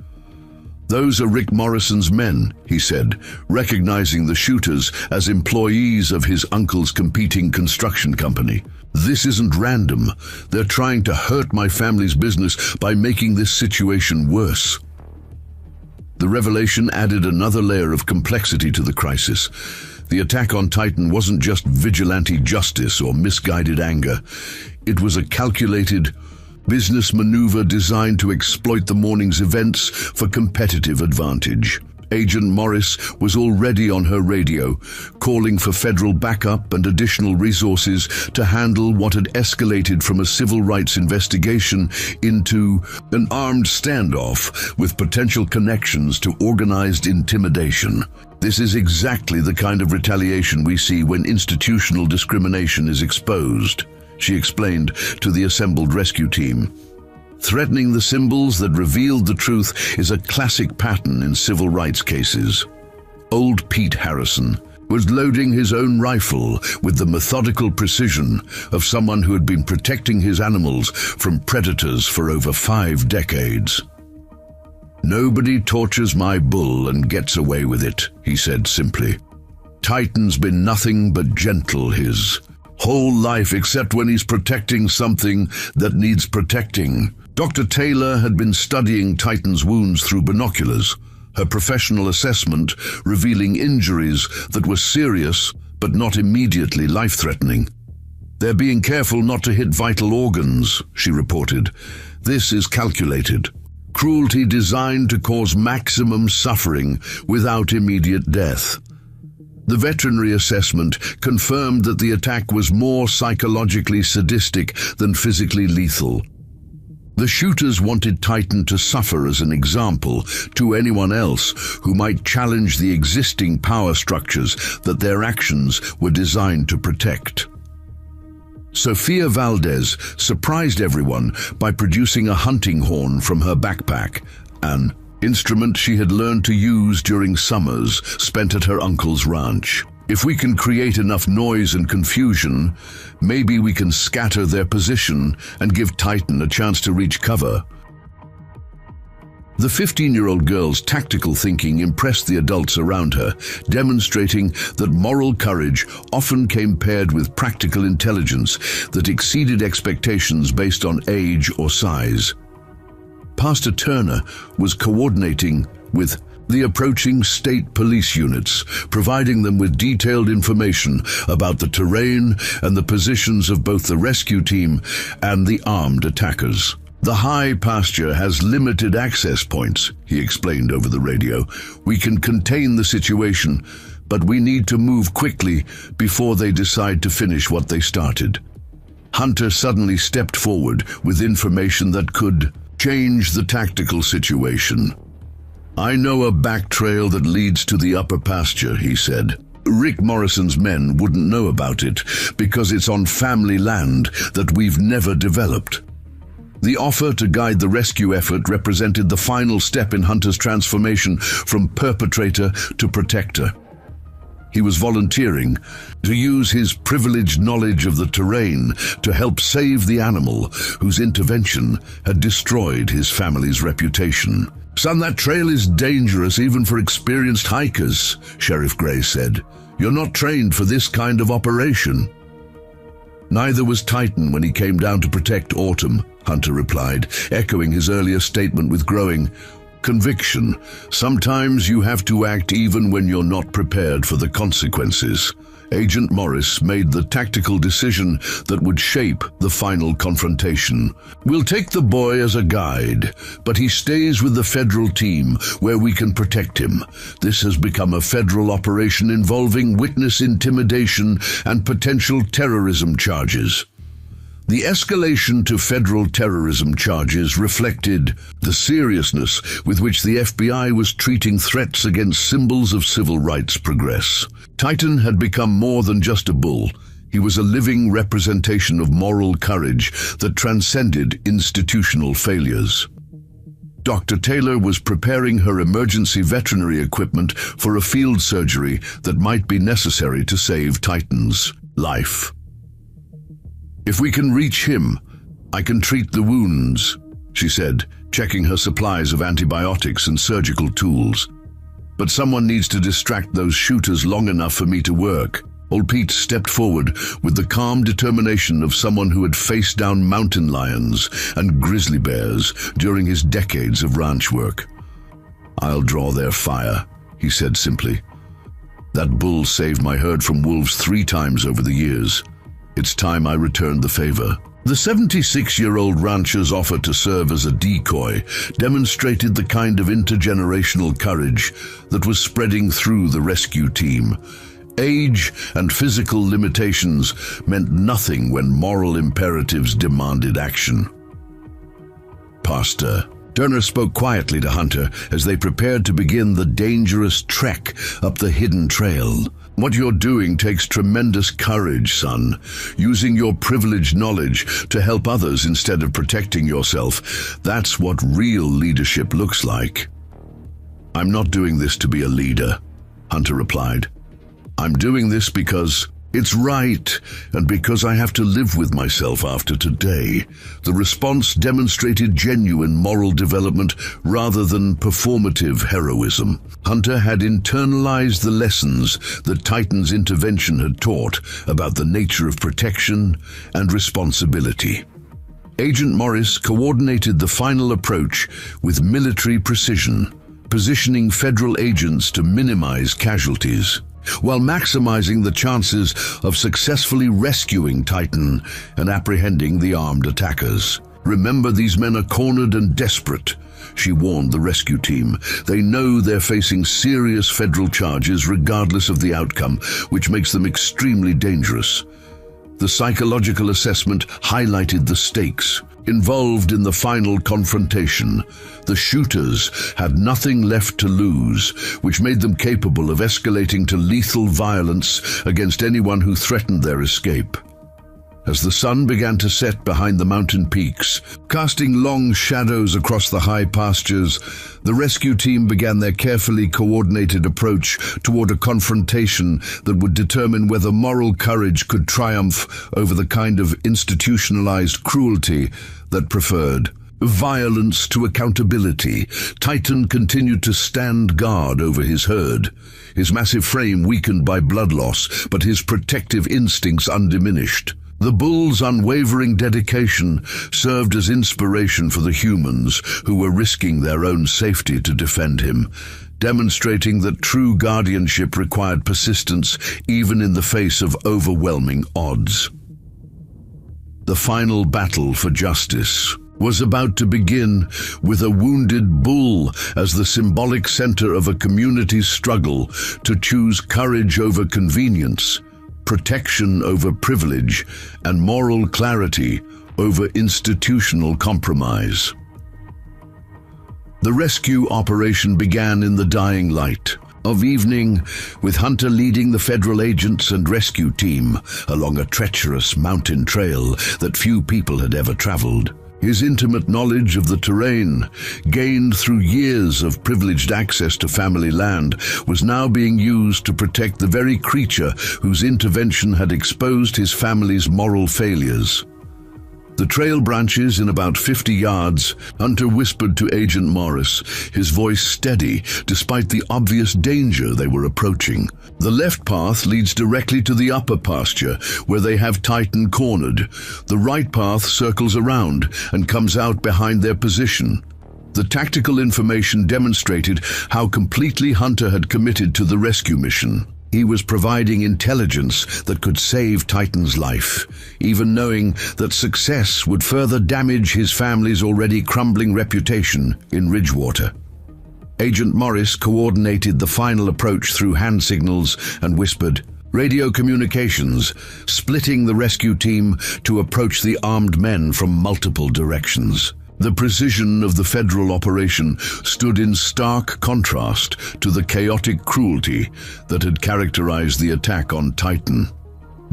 "Those are Rick Morrison's men," he said, recognizing the shooters as employees of his uncle's competing construction company. "This isn't random. They're trying to hurt my family's business by making this situation worse." The revelation added another layer of complexity to the crisis. The attack on Titan wasn't just vigilante justice or misguided anger. It was a calculated business maneuver designed to exploit the morning's events for competitive advantage. Agent Morris was already on her radio, calling for federal backup and additional resources to handle what had escalated from a civil rights investigation into an armed standoff with potential connections to organized intimidation. "This is exactly the kind of retaliation we see when institutional discrimination is exposed," she explained to the assembled rescue team. "Threatening the symbols that revealed the truth is a classic pattern in civil rights cases." Old Pete Harrison was loading his own rifle with the methodical precision of someone who had been protecting his animals from predators for over 5 decades. "Nobody tortures my bull and gets away with it," he said simply. "Titan's been nothing but gentle his whole life except when he's protecting something that needs protecting." Dr. Taylor had been studying Titan's wounds through binoculars, her professional assessment revealing injuries that were serious but not immediately life-threatening. "They're being careful not to hit vital organs," she reported. "This is calculated. Cruelty designed to cause maximum suffering without immediate death." The veterinary assessment confirmed that the attack was more psychologically sadistic than physically lethal. The shooters wanted Titan to suffer as an example to anyone else who might challenge the existing power structures that their actions were designed to protect. Sophia Valdez surprised everyone by producing a hunting horn from her backpack, an instrument she had learned to use during summers spent at her uncle's ranch. "If we can create enough noise and confusion, maybe we can scatter their position and give Titan a chance to reach cover." The 15-year-old girl's tactical thinking impressed the adults around her, demonstrating that moral courage often came paired with practical intelligence that exceeded expectations based on age or size. Pastor Turner was coordinating with the approaching state police units, providing them with detailed information about the terrain and the positions of both the rescue team and the armed attackers. "The high pasture has limited access points," he explained over the radio. "We can contain the situation, but we need to move quickly before they decide to finish what they started." Hunter suddenly stepped forward with information that could change the tactical situation. "I know a back trail that leads to the upper pasture," he said. "Rick Morrison's men wouldn't know about it because it's on family land that we've never developed." The offer to guide the rescue effort represented the final step in Hunter's transformation from perpetrator to protector. He was volunteering to use his privileged knowledge of the terrain to help save the animal whose intervention had destroyed his family's reputation. "Son, that trail is dangerous even for experienced hikers," Sheriff Gray said. "You're not trained for this kind of operation." "Neither was Titan when he came down to protect Autumn," Hunter replied, echoing his earlier statement with growing conviction. "Sometimes you have to act even when you're not prepared for the consequences." Agent Morris made the tactical decision that would shape the final confrontation. "We'll take the boy as a guide, but he stays with the federal team where we can protect him. This has become a federal operation involving witness intimidation and potential terrorism charges." The escalation to federal terrorism charges reflected the seriousness with which the FBI was treating threats against symbols of civil rights progress. Titan had become more than just a bull. He was a living representation of moral courage that transcended institutional failures. Dr. Taylor was preparing her emergency veterinary equipment for a field surgery that might be necessary to save Titan's life. "If we can reach him, I can treat the wounds," she said, checking her supplies of antibiotics and surgical tools. "But someone needs to distract those shooters long enough for me to work." Old Pete stepped forward with the calm determination of someone who had faced down mountain lions and grizzly bears during his decades of ranch work. "I'll draw their fire," he said simply. "That bull saved my herd from wolves 3 times over the years. It's time I returned the favor." The 76-year-old rancher's offer to serve as a decoy demonstrated the kind of intergenerational courage that was spreading through the rescue team. Age and physical limitations meant nothing when moral imperatives demanded action. "Pastor," Turner spoke quietly to Hunter as they prepared to begin the dangerous trek up the hidden trail. "What you're doing takes tremendous courage, son. Using your privileged knowledge to help others instead of protecting yourself. That's what real leadership looks like." "I'm not doing this to be a leader," Hunter replied. "I'm doing this because it's right, and because I have to live with myself after today." The response demonstrated genuine moral development rather than performative heroism. Hunter had internalized the lessons that Titan's intervention had taught about the nature of protection and responsibility. Agent Morris coordinated the final approach with military precision, positioning federal agents to minimize casualties, while maximizing the chances of successfully rescuing Titan and apprehending the armed attackers. "Remember, these men are cornered and desperate," she warned the rescue team. "They know they're facing serious federal charges regardless of the outcome, which makes them extremely dangerous." The psychological assessment highlighted the stakes involved in the final confrontation. The shooters had nothing left to lose, which made them capable of escalating to lethal violence against anyone who threatened their escape. As the sun began to set behind the mountain peaks, casting long shadows across the high pastures, the rescue team began their carefully coordinated approach toward a confrontation that would determine whether moral courage could triumph over the kind of institutionalized cruelty that preferred violence to accountability. Titan continued to stand guard over his herd, his massive frame weakened by blood loss, but his protective instincts undiminished. The bull's unwavering dedication served as inspiration for the humans who were risking their own safety to defend him, demonstrating that true guardianship required persistence even in the face of overwhelming odds. The final battle for justice. was about to begin with a wounded bull as the symbolic center of a community's struggle to choose courage over convenience, protection over privilege, and moral clarity over institutional compromise. The rescue operation began in the dying light of evening, with Hunter leading the federal agents and rescue team along a treacherous mountain trail that few people had ever traveled. His intimate knowledge of the terrain, gained through years of privileged access to family land, was now being used to protect the very creature whose intervention had exposed his family's moral failures. The trail branches in about 50 yards. Hunter whispered to Agent Morris, his voice steady despite the obvious danger they were approaching. The left path leads directly to the upper pasture, where they have Titan cornered. The right path circles around and comes out behind their position. The tactical information demonstrated how completely Hunter had committed to the rescue mission. He was providing intelligence that could save Titan's life, even knowing that success would further damage his family's already crumbling reputation in Ridgewater. Agent Morris coordinated the final approach through hand signals and whispered, "Radio communications," splitting the rescue team to approach the armed men from multiple directions. The precision of the federal operation stood in stark contrast to the chaotic cruelty that had characterized the attack on Titan.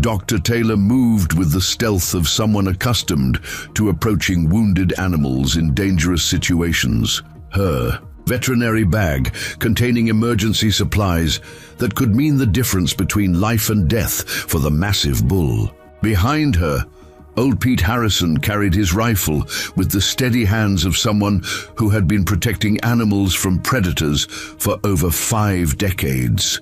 Dr. Taylor moved with the stealth of someone accustomed to approaching wounded animals in dangerous situations. Her veterinary bag containing emergency supplies that could mean the difference between life and death for the massive bull. Behind her, Old Pete Harrison carried his rifle with the steady hands of someone who had been protecting animals from predators for over 5 decades.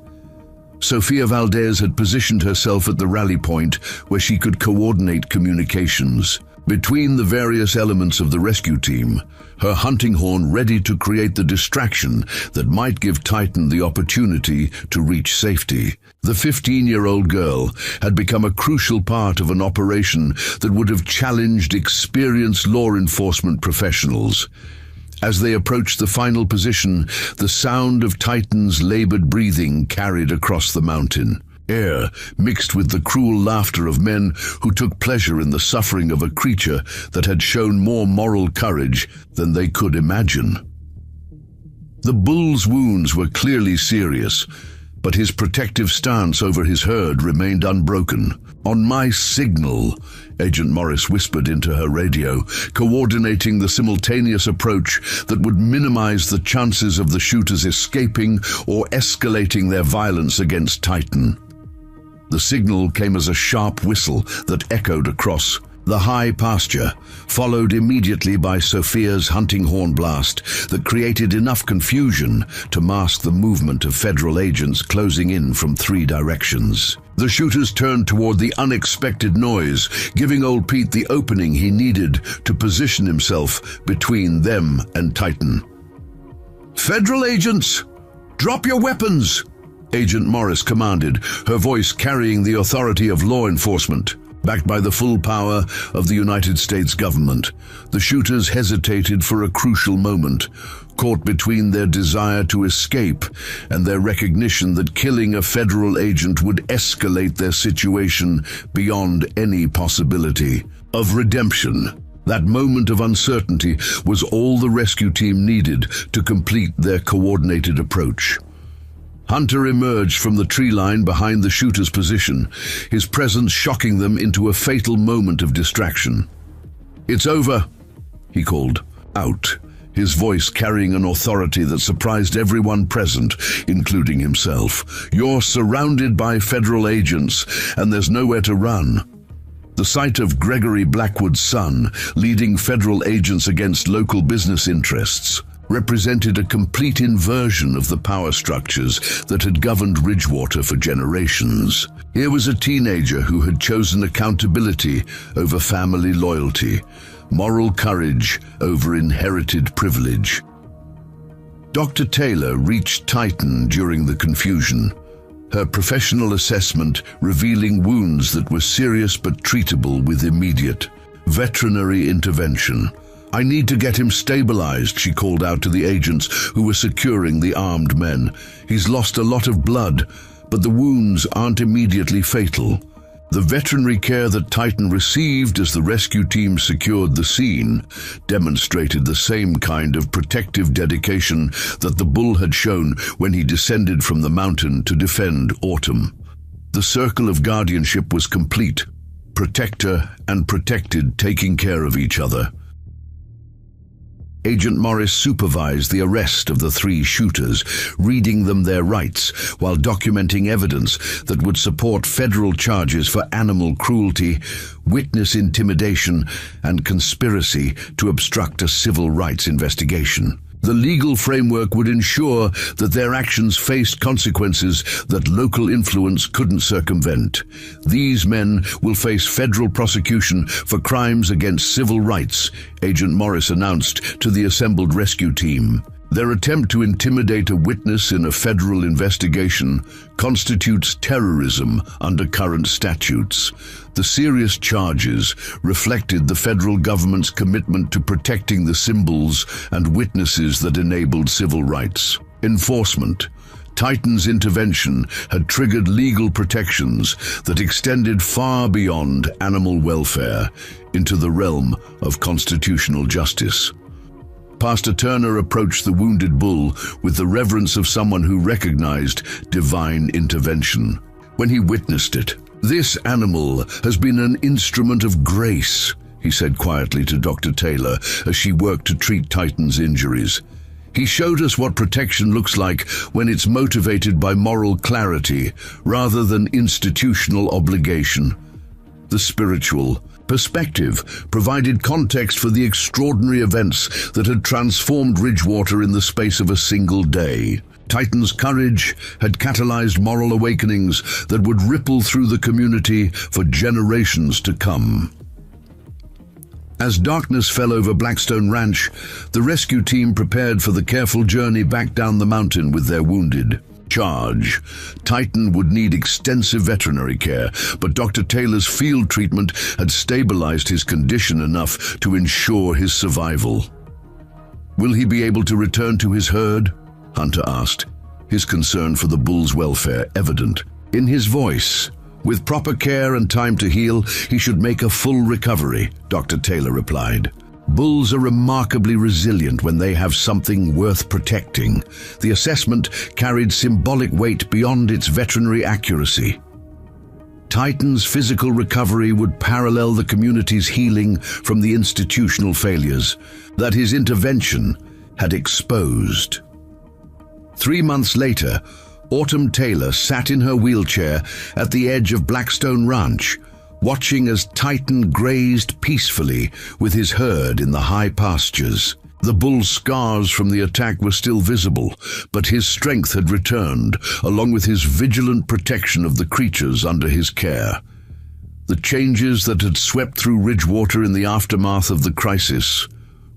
Sofia Valdez had positioned herself at the rally point where she could coordinate communications between the various elements of the rescue team, her hunting horn ready to create the distraction that might give Titan the opportunity to reach safety. The 15-year-old girl had become a crucial part of an operation that would have challenged experienced law enforcement professionals. As they approached the final position, the sound of Titan's labored breathing carried across the mountain. Air mixed with the cruel laughter of men who took pleasure in the suffering of a creature that had shown more moral courage than they could imagine. The bull's wounds were clearly serious, but his protective stance over his herd remained unbroken. "On my signal," Agent Morris whispered into her radio, coordinating the simultaneous approach that would minimize the chances of the shooters escaping or escalating their violence against Titan. The signal came as a sharp whistle that echoed across the high pasture, followed immediately by Sophia's hunting horn blast that created enough confusion to mask the movement of federal agents closing in from 3 directions. The shooters turned toward the unexpected noise, giving Old Pete the opening he needed to position himself between them and Titan. "Federal agents, drop your weapons!" Agent Morris commanded, her voice carrying the authority of law enforcement. Backed by the full power of the United States government, the shooters hesitated for a crucial moment, caught between their desire to escape and their recognition that killing a federal agent would escalate their situation beyond any possibility of redemption. That moment of uncertainty was all the rescue team needed to complete their coordinated approach. Hunter emerged from the tree line behind the shooter's position, his presence shocking them into a fatal moment of distraction. "It's over," he called out, his voice carrying an authority that surprised everyone present, including himself. "You're surrounded by federal agents, and there's nowhere to run." The sight of Gregory Blackwood's son leading federal agents against local business interests represented a complete inversion of the power structures that had governed Ridgewater for generations. Here was a teenager who had chosen accountability over family loyalty, moral courage over inherited privilege. Dr. Taylor reached Titan during the confusion, her professional assessment revealing wounds that were serious but treatable with immediate veterinary intervention. "I need to get him stabilized," she called out to the agents who were securing the armed men. "He's lost a lot of blood, but the wounds aren't immediately fatal." The veterinary care that Titan received as the rescue team secured the scene demonstrated the same kind of protective dedication that the bull had shown when he descended from the mountain to defend Autumn. The circle of guardianship was complete, protector and protected taking care of each other. Agent Morris supervised the arrest of the 3 shooters, reading them their rights while documenting evidence that would support federal charges for animal cruelty, witness intimidation, and conspiracy to obstruct a civil rights investigation. The legal framework would ensure that their actions faced consequences that local influence couldn't circumvent. These men will face federal prosecution for crimes against civil rights, Agent Morris announced to the assembled rescue team. Their attempt to intimidate a witness in a federal investigation constitutes terrorism under current statutes. The serious charges reflected the federal government's commitment to protecting the symbols and witnesses that enabled civil rights. Enforcement. Titan's intervention had triggered legal protections that extended far beyond animal welfare into the realm of constitutional justice. Pastor Turner approached the wounded bull with the reverence of someone who recognized divine intervention. When he witnessed it, "This animal has been an instrument of grace," he said quietly to Dr. Taylor as she worked to treat Titan's injuries. "He showed us what protection looks like when it's motivated by moral clarity rather than institutional obligation." The spiritual perspective provided context for the extraordinary events that had transformed Ridgewater in the space of a single day. Titan's courage had catalyzed moral awakenings that would ripple through the community for generations to come. As darkness fell over Blackstone Ranch, the rescue team prepared for the careful journey back down the mountain with their wounded. Charge. Titan would need extensive veterinary care, but Dr. Taylor's field treatment had stabilized his condition enough to ensure his survival. "Will he be able to return to his herd?" Hunter asked, his concern for the bull's welfare evident in his voice. "With proper care and time to heal, he should make a full recovery," Dr. Taylor replied. "Bulls are remarkably resilient when they have something worth protecting." The assessment carried symbolic weight beyond its veterinary accuracy. Titan's physical recovery would parallel the community's healing from the institutional failures that his intervention had exposed. 3 months later, Autumn Taylor sat in her wheelchair at the edge of Blackstone Ranch, watching as Titan grazed peacefully with his herd in the high pastures. The bull's scars from the attack were still visible, but his strength had returned, along with his vigilant protection of the creatures under his care. The changes that had swept through Ridgewater in the aftermath of the crisis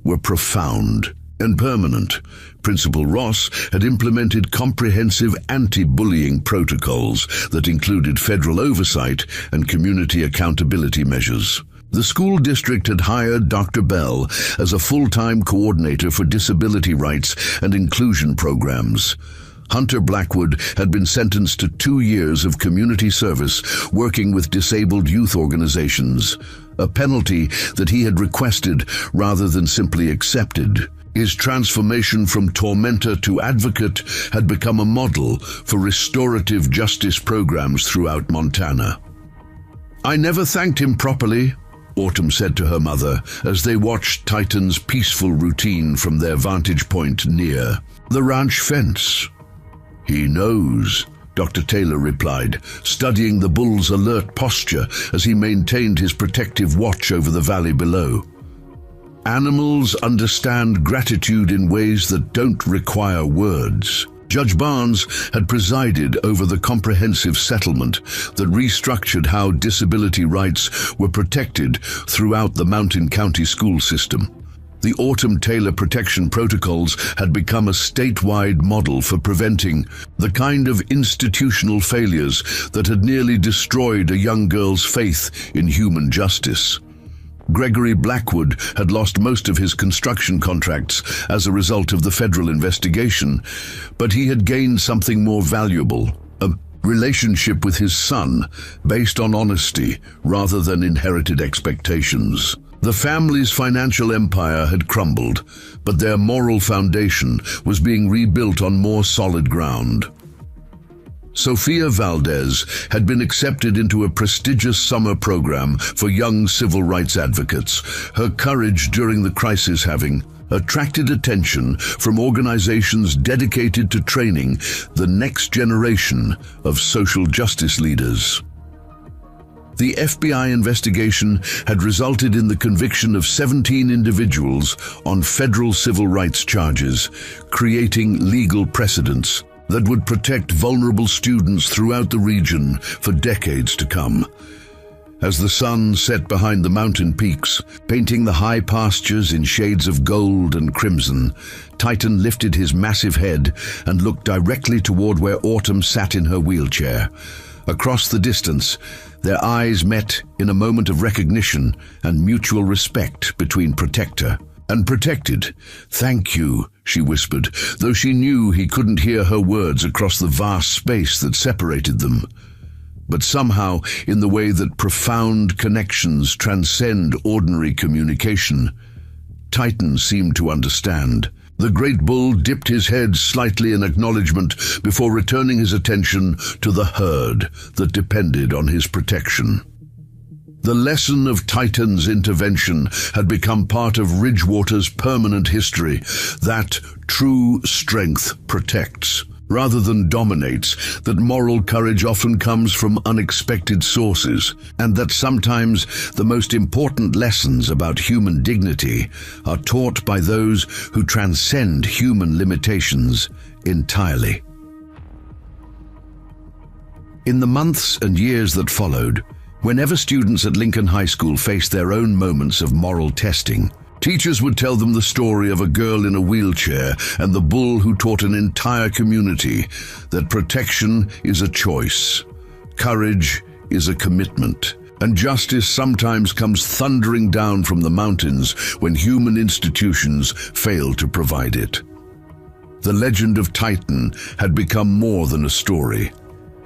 were profound and permanent. Principal Ross had implemented comprehensive anti-bullying protocols that included federal oversight and community accountability measures. The school district had hired Dr. Bell as a full-time coordinator for disability rights and inclusion programs. Hunter Blackwood had been sentenced to 2 years of community service working with disabled youth organizations, a penalty that he had requested rather than simply accepted. His transformation from tormentor to advocate had become a model for restorative justice programs throughout Montana. "I never thanked him properly," Autumn said to her mother as they watched Titan's peaceful routine from their vantage point near the ranch fence. "He knows," Dr. Taylor replied, studying the bull's alert posture as he maintained his protective watch over the valley below. "Animals understand gratitude in ways that don't require words." Judge Barnes had presided over the comprehensive settlement that restructured how disability rights were protected throughout the Mountain County school system. The Autumn Taylor protection protocols had become a statewide model for preventing the kind of institutional failures that had nearly destroyed a young girl's faith in human justice. Gregory Blackwood had lost most of his construction contracts as a result of the federal investigation, but he had gained something more valuable, a relationship with his son based on honesty rather than inherited expectations. The family's financial empire had crumbled, but their moral foundation was being rebuilt on more solid ground. Sofia Valdez had been accepted into a prestigious summer program for young civil rights advocates, her courage during the crisis having attracted attention from organizations dedicated to training the next generation of social justice leaders. The FBI investigation had resulted in the conviction of 17 individuals on federal civil rights charges, creating legal precedents that would protect vulnerable students throughout the region for decades to come. As the sun set behind the mountain peaks, painting the high pastures in shades of gold and crimson, Titan lifted his massive head and looked directly toward where Autumn sat in her wheelchair. Across the distance, their eyes met in a moment of recognition and mutual respect between protector and protected. "Thank you," she whispered, though she knew he couldn't hear her words across the vast space that separated them. But somehow, in the way that profound connections transcend ordinary communication, Titan seemed to understand. The great bull dipped his head slightly in acknowledgement before returning his attention to the herd that depended on his protection. The lesson of Titan's intervention had become part of Ridgewater's permanent history, that true strength protects rather than dominates, that moral courage often comes from unexpected sources, and that sometimes the most important lessons about human dignity are taught by those who transcend human limitations entirely. In the months and years that followed, whenever students at Lincoln High School faced their own moments of moral testing, teachers would tell them the story of a girl in a wheelchair and the bull who taught an entire community that protection is a choice, courage is a commitment, and justice sometimes comes thundering down from the mountains when human institutions fail to provide it. The legend of Titan had become more than a story.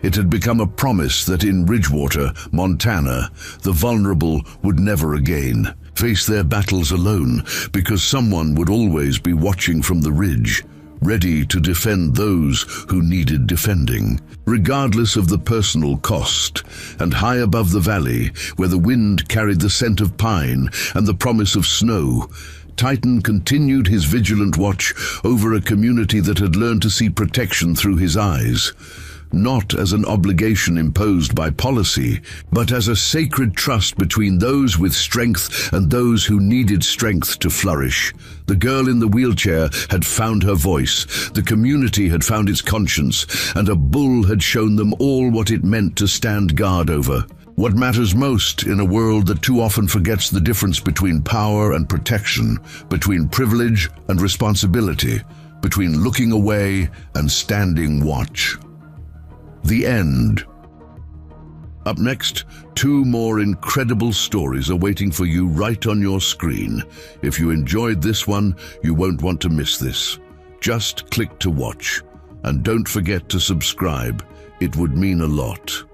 It had become a promise that in Ridgewater, Montana, the vulnerable would never again face their battles alone, because someone would always be watching from the ridge, ready to defend those who needed defending, regardless of the personal cost. And high above the valley, where the wind carried the scent of pine and the promise of snow, Titan continued his vigilant watch over a community that had learned to see protection through his eyes, not as an obligation imposed by policy, but as a sacred trust between those with strength and those who needed strength to flourish. The girl in the wheelchair had found her voice, the community had found its conscience, and a bull had shown them all what it meant to stand guard over. What matters most in a world that too often forgets the difference between power and protection, between privilege and responsibility, between looking away and standing watch. The end. Up next, 2 more incredible stories are waiting for you right on your screen. If you enjoyed this one, you won't want to miss this. Just click to watch, and don't forget to subscribe. It would mean a lot.